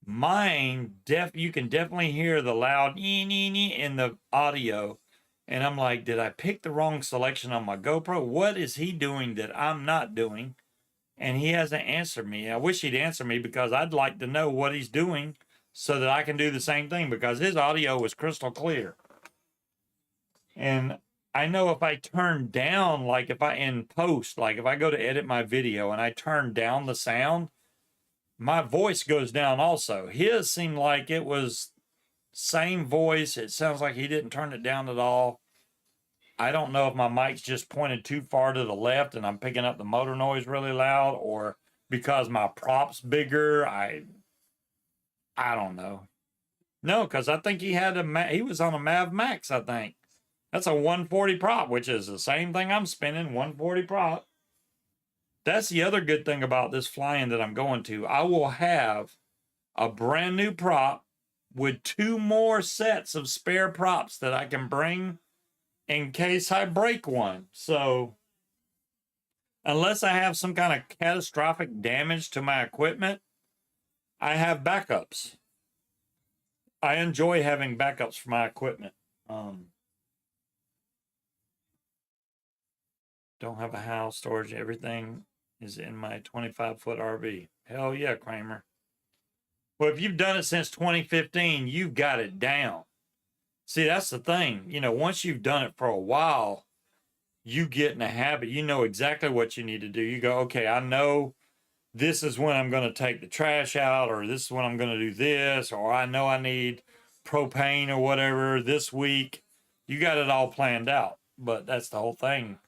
Mine, you can definitely hear the loud in the audio. And I'm like, did I pick the wrong selection on my GoPro? What is he doing that I'm not doing? And he hasn't answered me. I wish he'd answer me because I'd like to know what he's doing so that I can do the same thing because his audio was crystal clear. And I know if I turn down, like if I in post, like if I go to edit my video and I turn down the sound, my voice goes down also. His seemed like it was same voice. It sounds like he didn't turn it down at all. I don't know if my mic's just pointed too far to the left and I'm picking up the motor noise really loud or because my prop's bigger. I don't know. No, because I think he was on a Mav Max, I think. That's a 140 prop, which is the same thing I'm spinning, 140 prop. That's the other good thing about this flying that I'm going to. I will have a brand new prop with 2 more sets of spare props that I can bring in case I break one. So unless I have some kind of catastrophic damage to my equipment, I have backups. I enjoy having backups for my equipment. Don't have a house, storage, everything is in my 25-foot RV. Hell yeah, Kramer. Well, if you've done it since 2015, you've got it down. See, that's the thing. You know, once you've done it for a while, you get in a habit. You know exactly what you need to do. You go, okay, I know this is when I'm going to take the trash out, or this is when I'm going to do this, or I know I need propane or whatever this week. You got it all planned out. But that's the whole thing.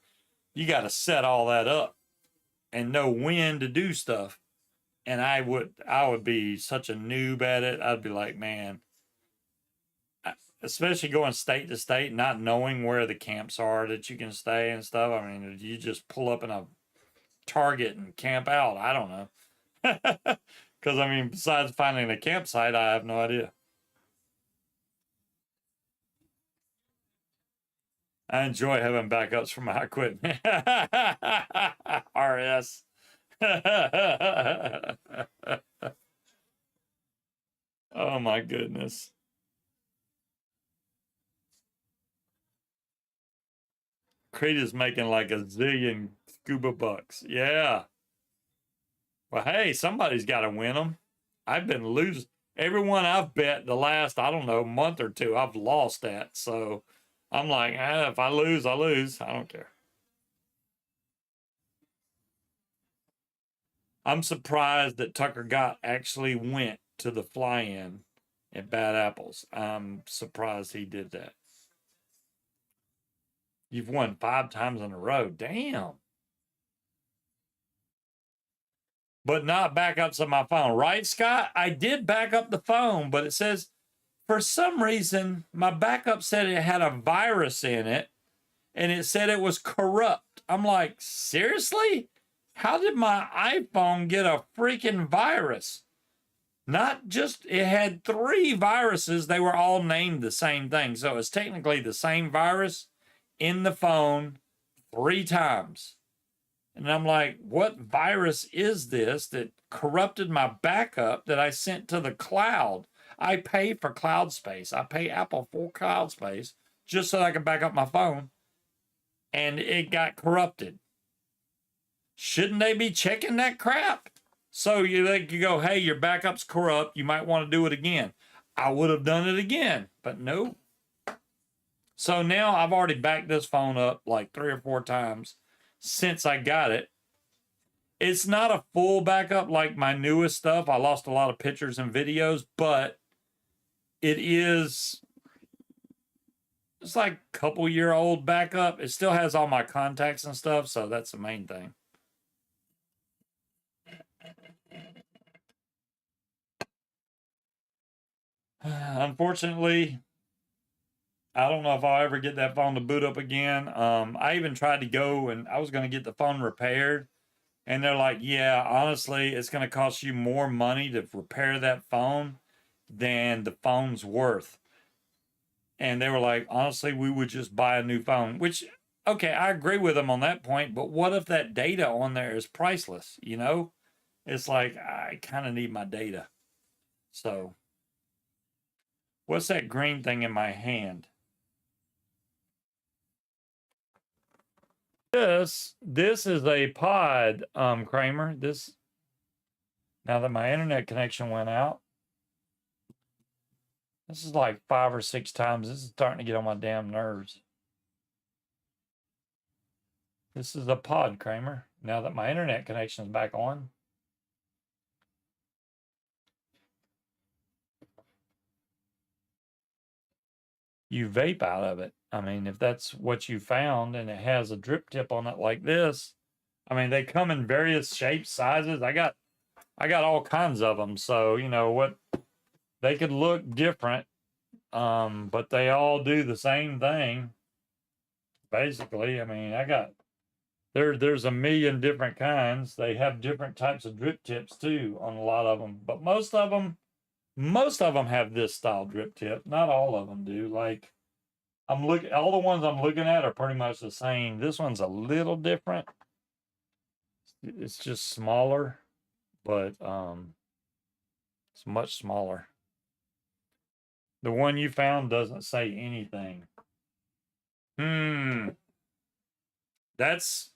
You got to set all that up and know when to do stuff. And I would be such a noob at it. I'd be like, man, especially going state to state, not knowing where the camps are that you can stay and stuff. I mean, you just pull up in a Target and camp out. I don't know. Because, I mean, besides finding a campsite, I have no idea. I enjoy having backups for my equipment. RS. Oh my goodness. Crate is making like a zillion scuba bucks. Yeah. Well, hey, somebody's got to win them. I've been losing. Everyone I've bet the last, I don't know, month or two, I've lost at. So I'm like, if I lose, I lose. I don't care. I'm surprised that Tucker Gott actually went to the fly-in at Bad Apples. I'm surprised he did that. You've won 5 times in a row. Damn. But not backups on my phone, right, Scott? I did back up the phone, but it says for some reason my backup said it had a virus in it and it said it was corrupt. I'm like, seriously? How did my iPhone get a freaking virus? Not just, it had 3 viruses. They were all named the same thing. So it's technically the same virus in the phone 3 times. And I'm like, what virus is this that corrupted my backup that I sent to the cloud? I pay for cloud space. I pay Apple for cloud space just so I can back up my phone. And it got corrupted. Shouldn't they be checking that crap? So you go, hey, your backup's corrupt. You might want to do it again. I would have done it again, but no. So now I've already backed this phone up like 3 or 4 times since I got it. It's not a full backup like my newest stuff. I lost a lot of pictures and videos, but it is, it's like a couple-year-old backup. It still has all my contacts and stuff, so that's the main thing. Unfortunately, I don't know if I'll ever get that phone to boot up again. I even tried to go and I was going to get the phone repaired. And they're like, yeah, honestly, it's going to cost you more money to repair that phone than the phone's worth. And they were like, honestly, we would just buy a new phone, which, okay, I agree with them on that point. But what if that data on there is priceless? You know, it's like, I kind of need my data. So what's that green thing in my hand? This is a pod, Kramer. This, now that my internet connection went out, this is like 5 or 6 times. This is starting to get on my damn nerves. This is a pod, Kramer. Now that my internet connection is back on. You vape out of it. I mean, if that's what you found and it has a drip tip on it like this, I mean, they come in various shapes, sizes. I got all kinds of them. So, you know what, they could look different, but they all do the same thing. Basically, I mean, there's a million different kinds. They have different types of drip tips too on a lot of them, but most of them have this style drip tip. Not all of them do. Like, all the ones I'm looking at are pretty much the same. This one's a little different. It's just smaller, but it's much smaller. The one you found doesn't say anything. That's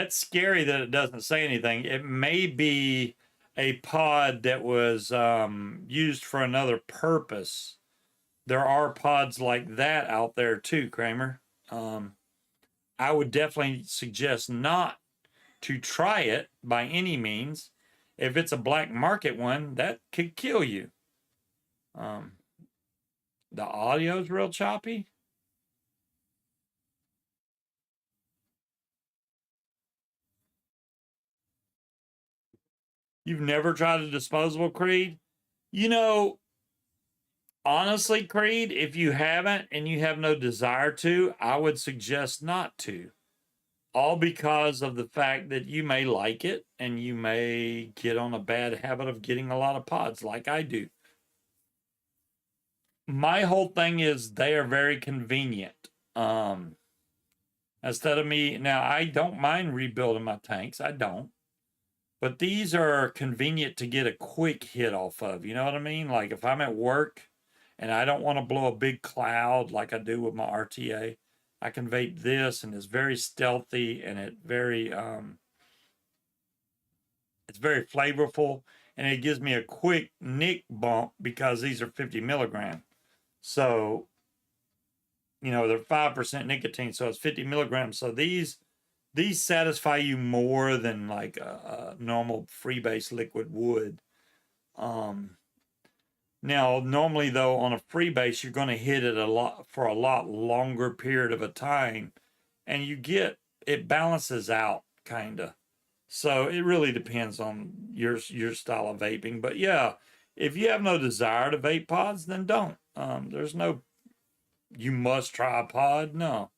scary that it doesn't say anything. It may be a pod that was used for another purpose. There are pods like that out there too, Kramer. I would definitely suggest not to try it by any means. If it's a black market one, that could kill you. The audio's real choppy. You've never tried a disposable, Creed? You know, honestly, Creed, if you haven't and you have no desire to, I would suggest not to. All because of the fact that you may like it and you may get on a bad habit of getting a lot of pods like I do. My whole thing is they are very convenient. Instead of me, now I don't mind rebuilding my tanks. I don't. But these are convenient to get a quick hit off of. You know what I mean? Like if I'm at work and I don't want to blow a big cloud like I do with my RTA, I can vape this, and it's very stealthy and it's very flavorful, and it gives me a quick nick bump because these are 50 milligram. So, you know, they're 5% nicotine, so it's 50 milligrams. So these satisfy you more than like a normal freebase liquid would. Now, normally though, on a freebase, you're going to hit it a lot for a lot longer period of a time, and it balances out kind of. So it really depends on your style of vaping. But yeah, if you have no desire to vape pods, then don't. There's no you must try a pod. No,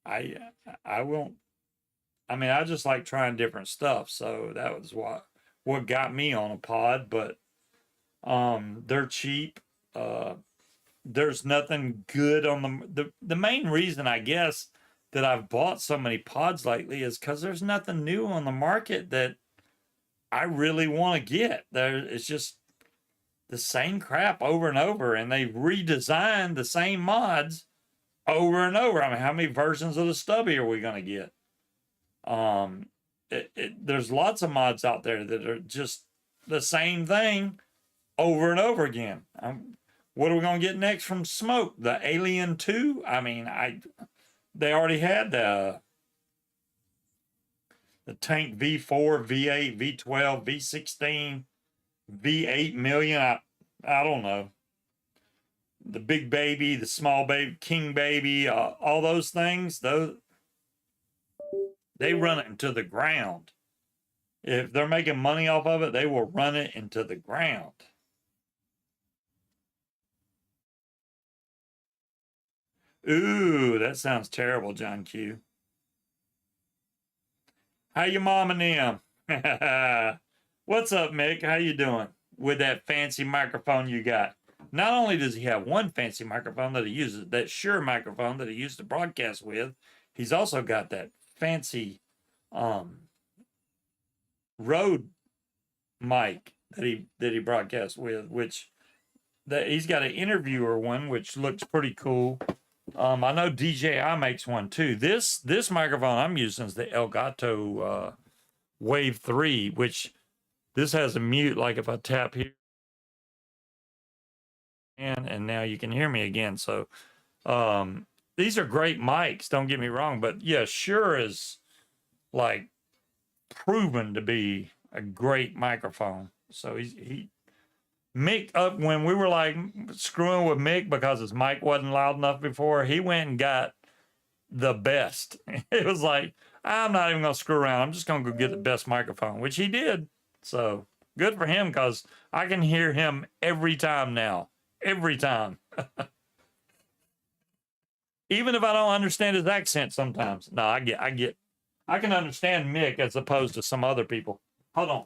I I won't. I mean, I just like trying different stuff. So that was what got me on a pod. But they're cheap. There's nothing good on the main reason, I guess, that I've bought so many pods lately is because there's nothing new on the market that I really want to get. It's just the same crap over and over, and they've redesigned the same mods over and over. I mean, how many versions of the stubby are we going to get? There's lots of mods out there that are just the same thing over and over again. What are we going to get next from Smoke? The Alien 2? I mean, they already had the Tank V4, V8, V12, V16, V8 million. I don't know. The Big Baby, the Small Baby, King Baby, all those things, they run it into the ground. If they're making money off of it, they will run it into the ground. Ooh, that sounds terrible, John Q. How you mom and them? What's up, Mick? How you doing with that fancy microphone you got? Not only does he have one fancy microphone that he uses, that Shure microphone that he used to broadcast with, he's also got that fancy Rode mic that he broadcasts with, which he's got an interviewer one, which looks pretty cool. I know DJI makes one too. This microphone I'm using is the Elgato Wave 3, which this has a mute. Like if I tap here, and now you can hear me again. So these are great mics. Don't get me wrong, but yeah, Shure is like proven to be a great microphone. So Mick, up when we were like screwing with Mick because his mic wasn't loud enough before, he went and got the best. It was like, I'm not even gonna screw around. I'm just gonna go get the best microphone, which he did. So good for him, because I can hear him every time now. Every time. Even if I don't understand his accent sometimes. No, I can understand Mick as opposed to some other people. Hold on.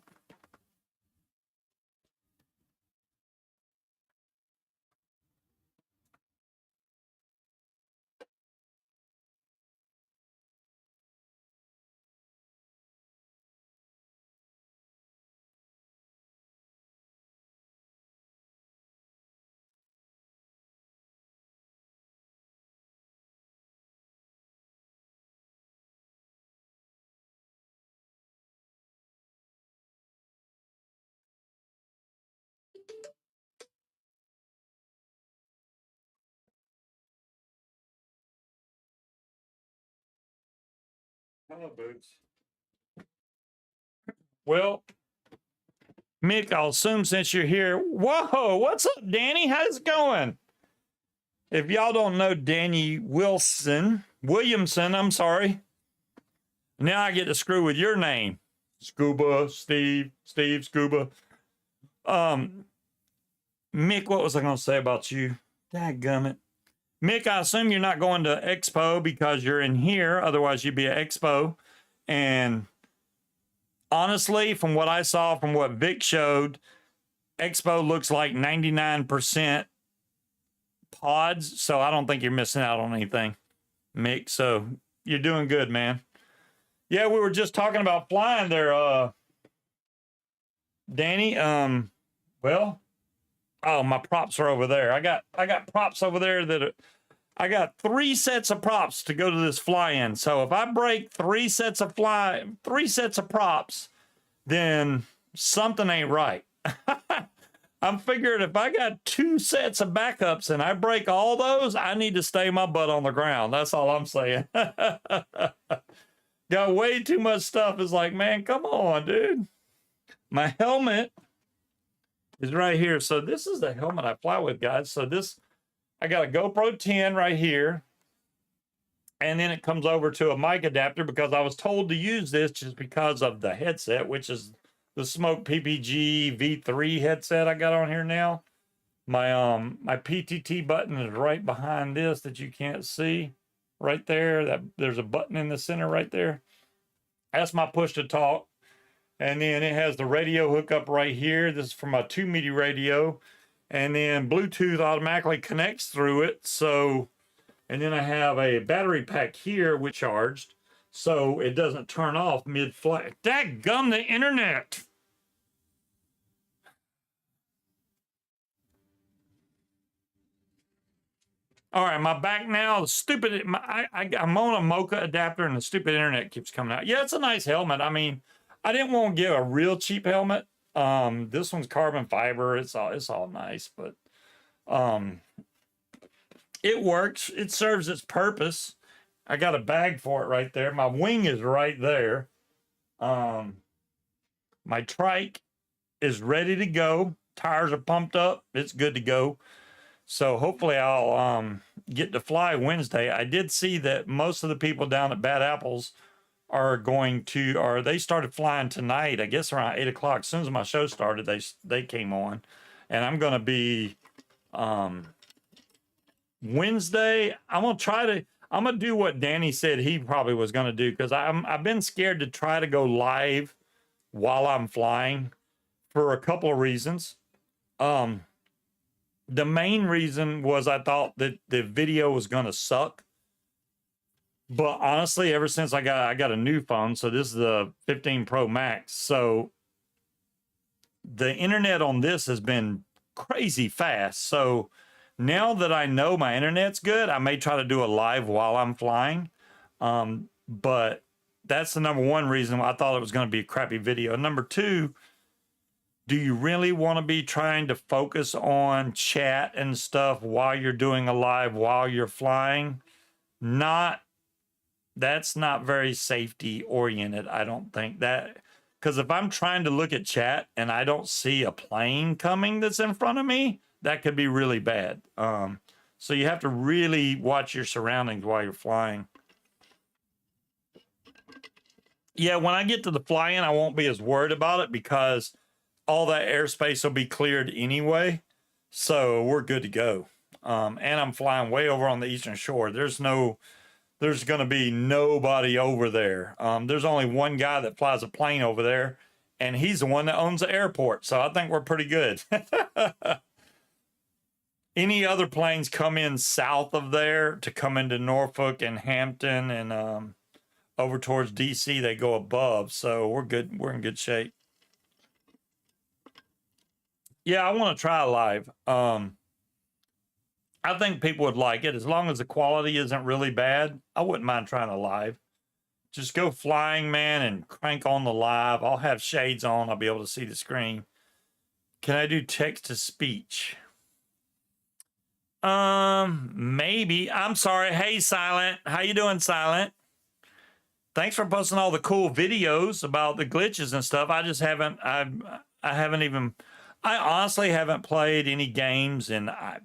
Hello, Boots. Well, Mick, I'll assume since you're here. Whoa, what's up, Danny? How's it going? If y'all don't know Danny Williamson, I'm sorry. Now I get to screw with your name. Scuba, Steve, Scuba. Mick, what was I going to say about you? Dadgummit. Mick, I assume you're not going to Expo because you're in here. Otherwise, you'd be at Expo. And honestly, from what I saw, from what Vic showed, Expo looks like 99% pods. So I don't think you're missing out on anything, Mick. So you're doing good, man. Yeah, we were just talking about flying there, Danny. Well, oh, my props are over there. I got props over there I got 3 sets of props to go to this fly-in. So if I break 3 sets of props, then something ain't right. I'm figuring if I got 2 sets of backups and I break all those, I need to stay my butt on the ground. That's all I'm saying. Got way too much stuff. It's like, man, come on, dude. My helmet is right here. So this is the helmet I fly with, guys. So this, I got a GoPro 10 right here. And then it comes over to a mic adapter because I was told to use this just because of the headset, which is the Smoke PPG V3 headset I got on here now. My PTT button is right behind this that you can't see. Right there, that there's a button in the center right there. That's my push to talk. And then it has the radio hookup right here. This is from a 2-meter radio. And then Bluetooth automatically connects through it. So, and then I have a battery pack here which charged, so it doesn't turn off mid-flight. Dadgum the internet! All right, my back now. The stupid, I'm on a Mocha adapter, and the stupid internet keeps coming out. Yeah, it's a nice helmet. I mean, I didn't want to get a real cheap helmet. This one's carbon fiber. It's all nice, but it works. It serves its purpose. I got a bag for it right there. My wing is right there. My trike is ready to go. Tires are pumped up. It's good to go. So hopefully I'll get to fly Wednesday. I did see that most of the people down at Bad Apples are going to, or they started flying tonight, I guess around 8 o'clock. As soon as my show started, they came on. And I'm going to be Wednesday. I'm going to do what Danny said he probably was going to do, because I've been scared to try to go live while I'm flying for a couple of reasons. The main reason was I thought that the video was going to suck. But honestly, ever since I got a new phone, so this is the 15 Pro Max. So the internet on this has been crazy fast. So now that I know my internet's good, I may try to do a live while I'm flying. But that's the number one reason why I thought it was going to be a crappy video. Number two, do you really want to be trying to focus on chat and stuff while you're doing a live, while you're flying? That's not very safety oriented, I don't think. That, because if I'm trying to look at chat and I don't see a plane coming that's in front of me, that could be really bad. So you have to really watch your surroundings while you're flying. Yeah, when I get to the fly-in, I won't be as worried about it because all that airspace will be cleared anyway. So we're good to go. And I'm flying way over on the Eastern Shore. There's going to be nobody over there. There's only one guy that flies a plane over there, and he's the one that owns the airport. So I think we're pretty good. Any other planes come in south of there to come into Norfolk and Hampton and over towards DC, they go above. So we're good. We're in good shape. Yeah, I want to try live. I think people would like it as long as the quality isn't really bad. I wouldn't mind trying a live. Just go flying, man, and crank on the live. I'll have shades on. I'll be able to see the screen. Can I do text to speech? Maybe. I'm sorry. Hey, Silent. How you doing, Silent? Thanks for posting all the cool videos about the glitches and stuff. I just haven't. I honestly haven't played any games in a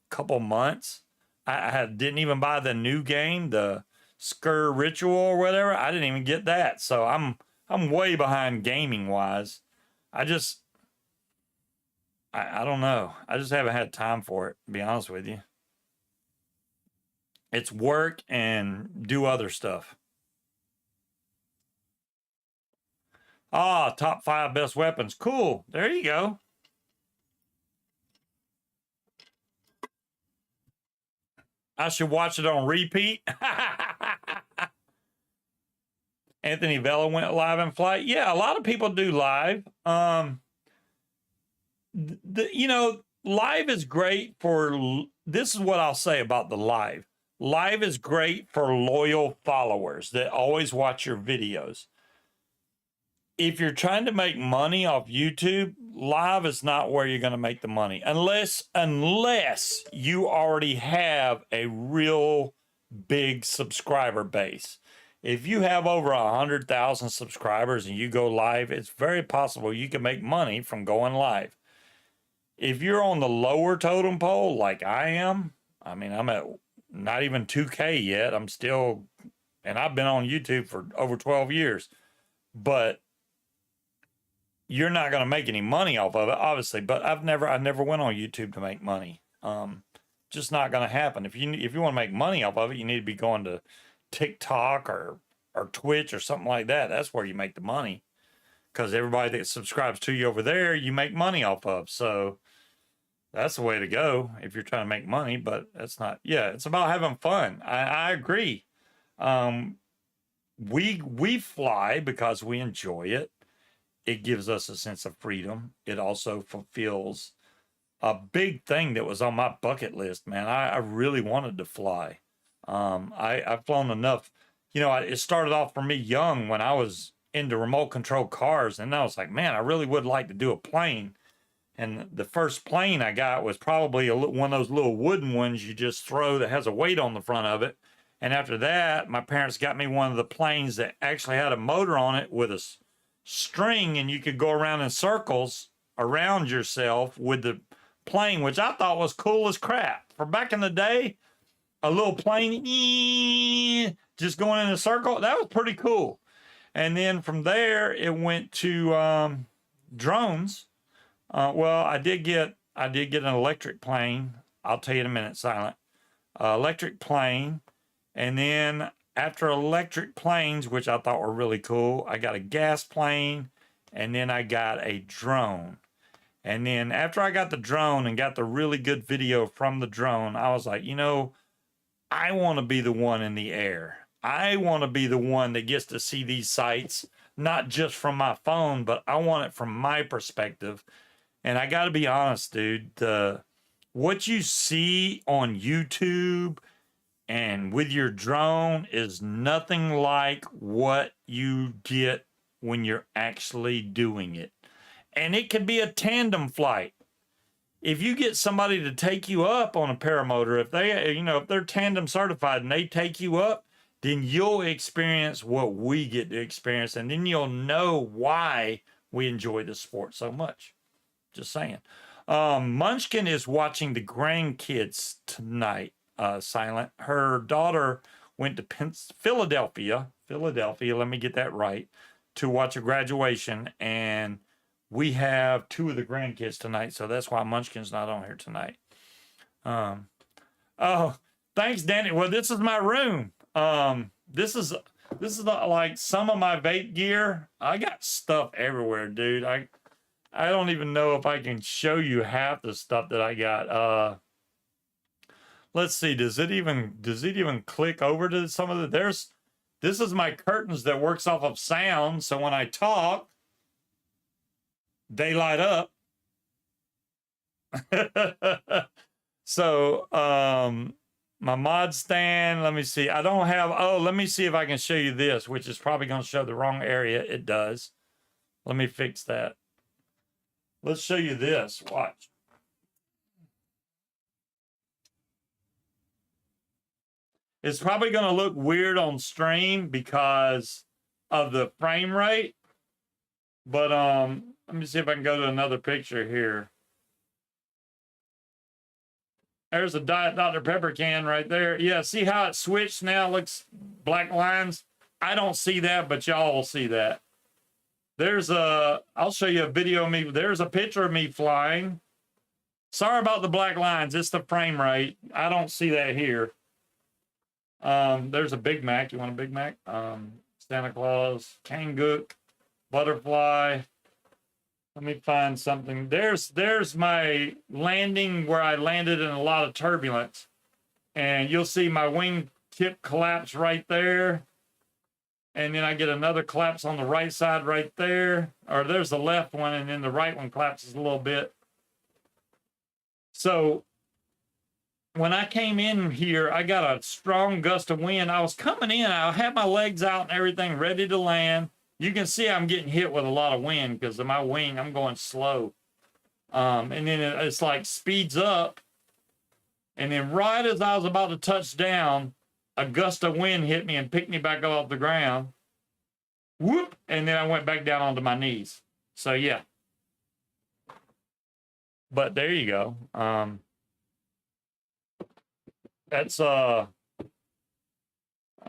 couple months. I didn't even buy the new game, the Skur Ritual or whatever. I didn't even get that. So I'm way behind gaming wise. I don't know. I just haven't had time for it, to be honest with you. It's work and do other stuff. Ah, top 5 best weapons. Cool. There you go. I should watch it on repeat. Anthony Vella went live in flight. Yeah, a lot of people do live. Live is great for, this is what I'll say about the live. Live is great for loyal followers that always watch your videos. If you're trying to make money off YouTube, live is not where you're going to make the money. Unless you already have a real big subscriber base. If you have over 100,000 subscribers and you go live, it's very possible you can make money from going live. If you're on the lower totem pole like I am, I mean, I'm at not even 2K yet. I'm still, and I've been on YouTube for over 12 years, but you're not going to make any money off of it, obviously. But I never went on YouTube to make money. Just not going to happen. If you want to make money off of it, you need to be going to TikTok or Twitch or something like that. That's where you make the money, because everybody that subscribes to you over there, you make money off of. So that's the way to go if you're trying to make money. But that's not. Yeah, it's about having fun. I agree. We fly because we enjoy it. It gives us a sense of freedom. It also fulfills a big thing that was on my bucket list, man. I really wanted to fly. I've flown enough. You know, it started off for me young when I was into remote control cars, and I was like, man, I really would like to do a plane. And the first plane I got was probably one of those little wooden ones you just throw that has a weight on the front of it. And after that, my parents got me one of the planes that actually had a motor on it with a string, and you could go around in circles around yourself with the plane, which I thought was cool as crap. For back in the day, a little plane just going in a circle, that was pretty cool. And then from there, it went to drones. Well, I did get an electric plane. I'll tell you in a minute, Silent. Electric plane. And then after electric planes, which I thought were really cool, I got a gas plane, and then I got a drone. And then after I got the drone and got the really good video from the drone, I was like, you know, I want to be the one in the air. I want to be the one that gets to see these sights, not just from my phone, but I want it from my perspective. And I got to be honest, dude, what you see on YouTube and with your drone is nothing like what you get when you're actually doing it. And it can be a tandem flight. If you get somebody to take you up on a paramotor, if they're tandem certified and they take you up, then you'll experience what we get to experience, and then you'll know why we enjoy this sport so much. Just saying. Munchkin is watching the grandkids tonight. Silent. Her daughter went to Philadelphia. Let me get that right. To watch a graduation, and we have two of the grandkids tonight, so that's why Munchkin's not on here tonight. Oh, thanks, Danny. Well, this is my room. This is like some of my vape gear. I got stuff everywhere, dude. I don't even know if I can show you half the stuff that I got. Let's see. Does it even click over to some of the? This is my curtains that works off of sound. So when I talk, they light up. So, my mod stand, let me see. I don't have, let me see if I can show you this, which is probably going to show the wrong area. It does. Let me fix that. Let's show you this. Watch. It's probably going to look weird on stream because of the frame rate. But let me see if I can go to another picture here. There's a Diet Dr. Pepper can right there. Yeah, see how it switched now? It looks black lines. I don't see that, but y'all will see that. I'll show you a video of me. There's a picture of me flying. Sorry about the black lines. It's the frame rate. I don't see that here. There's a Big Mac. You want a Big Mac? Santa Claus, Kangook, butterfly. Let me find something. There's my landing where I landed in a lot of turbulence. And you'll see my wing tip collapse right there. And then I get another collapse on the right side right there. Or there's the left one, and then the right one collapses a little bit. So when I came in here, I got a strong gust of wind. I was coming in. I had my legs out and everything ready to land. You can see I'm getting hit with a lot of wind because of my wing. I'm going slow. And then it's like speeds up. And then right as I was about to touch down, a gust of wind hit me and picked me back up off the ground. Whoop! And then I went back down onto my knees. So, yeah. But there you go. That's let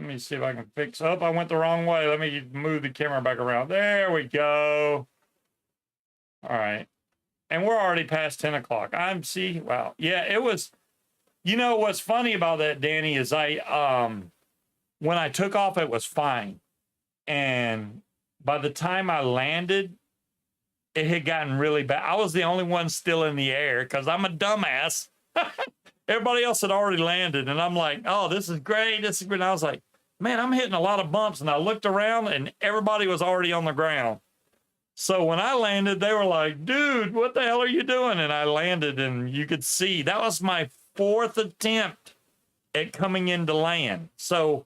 me see if I can fix up. I went the wrong way. Let me move the camera back around. There we go. All right. And we're already past 10 o'clock. Wow. Yeah, it was, you know, what's funny about that, Danny, is when I took off, it was fine. And by the time I landed, it had gotten really bad. I was the only one still in the air because I'm a dumbass. Everybody else had already landed. And I'm like, oh, this is great. This is great. And I was like, man, I'm hitting a lot of bumps. And I looked around and everybody was already on the ground. So when I landed, they were like, dude, what the hell are you doing? And I landed and you could see that was my 4th attempt at coming into land. So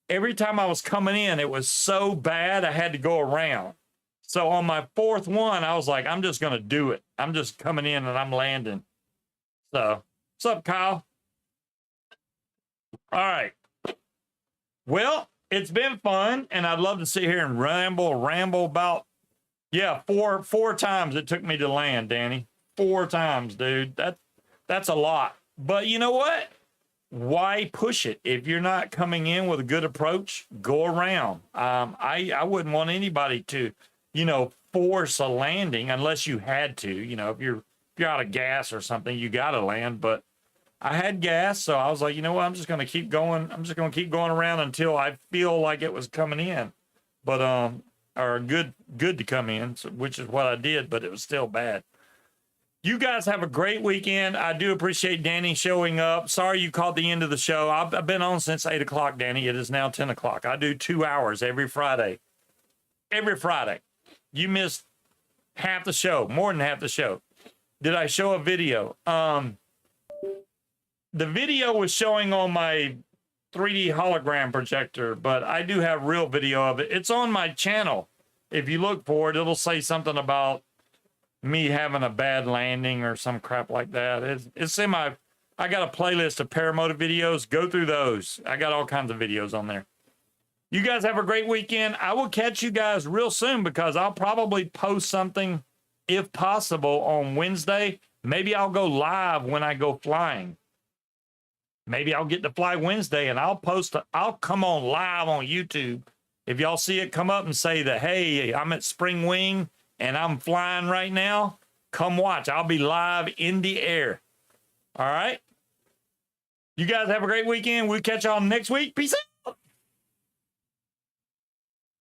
every time I was coming in, it was so bad, I had to go around. So on my 4th one, I was like, I'm just going to do it. I'm just coming in and I'm landing. So what's up, Kyle? All right. Well, it's been fun, and I'd love to sit here and ramble about, yeah, four times it took me to land, Danny. 4 times, dude. That's a lot. But you know what? Why push it? If you're not coming in with a good approach, go around. I wouldn't want anybody to, you know, force a landing unless you had to. You know, if you're out of gas or something, you got to land. But I had gas, so I was like, you know what? I'm just going to keep going. I'm just going to keep going around until I feel like it was coming in. But or good to come in, so, which is what I did. But it was still bad. You guys have a great weekend. I do appreciate Danny showing up. Sorry you caught the end of the show. I've been on since 8 o'clock, Danny. It is now 10 o'clock. I do 2 hours every Friday. Every Friday. You missed half the show, more than half the show. Did I show a video? The video was showing on my 3D hologram projector, but I do have real video of it. It's on my channel. If you look for it, it'll say something about me having a bad landing or some crap like that. It's in my, I got a playlist of paramotor videos. Go through those. I got all kinds of videos on there. You guys have a great weekend. I will catch you guys real soon because I'll probably post something, if possible, on Wednesday. Maybe I'll go live when I go flying. Maybe I'll get to fly Wednesday and I'll come on live on YouTube. If y'all see it come up and say that, hey, I'm at Spring Wing and I'm flying right now, come watch. I'll be live in the air. All right. You guys have a great weekend. We'll catch y'all next week. Peace out.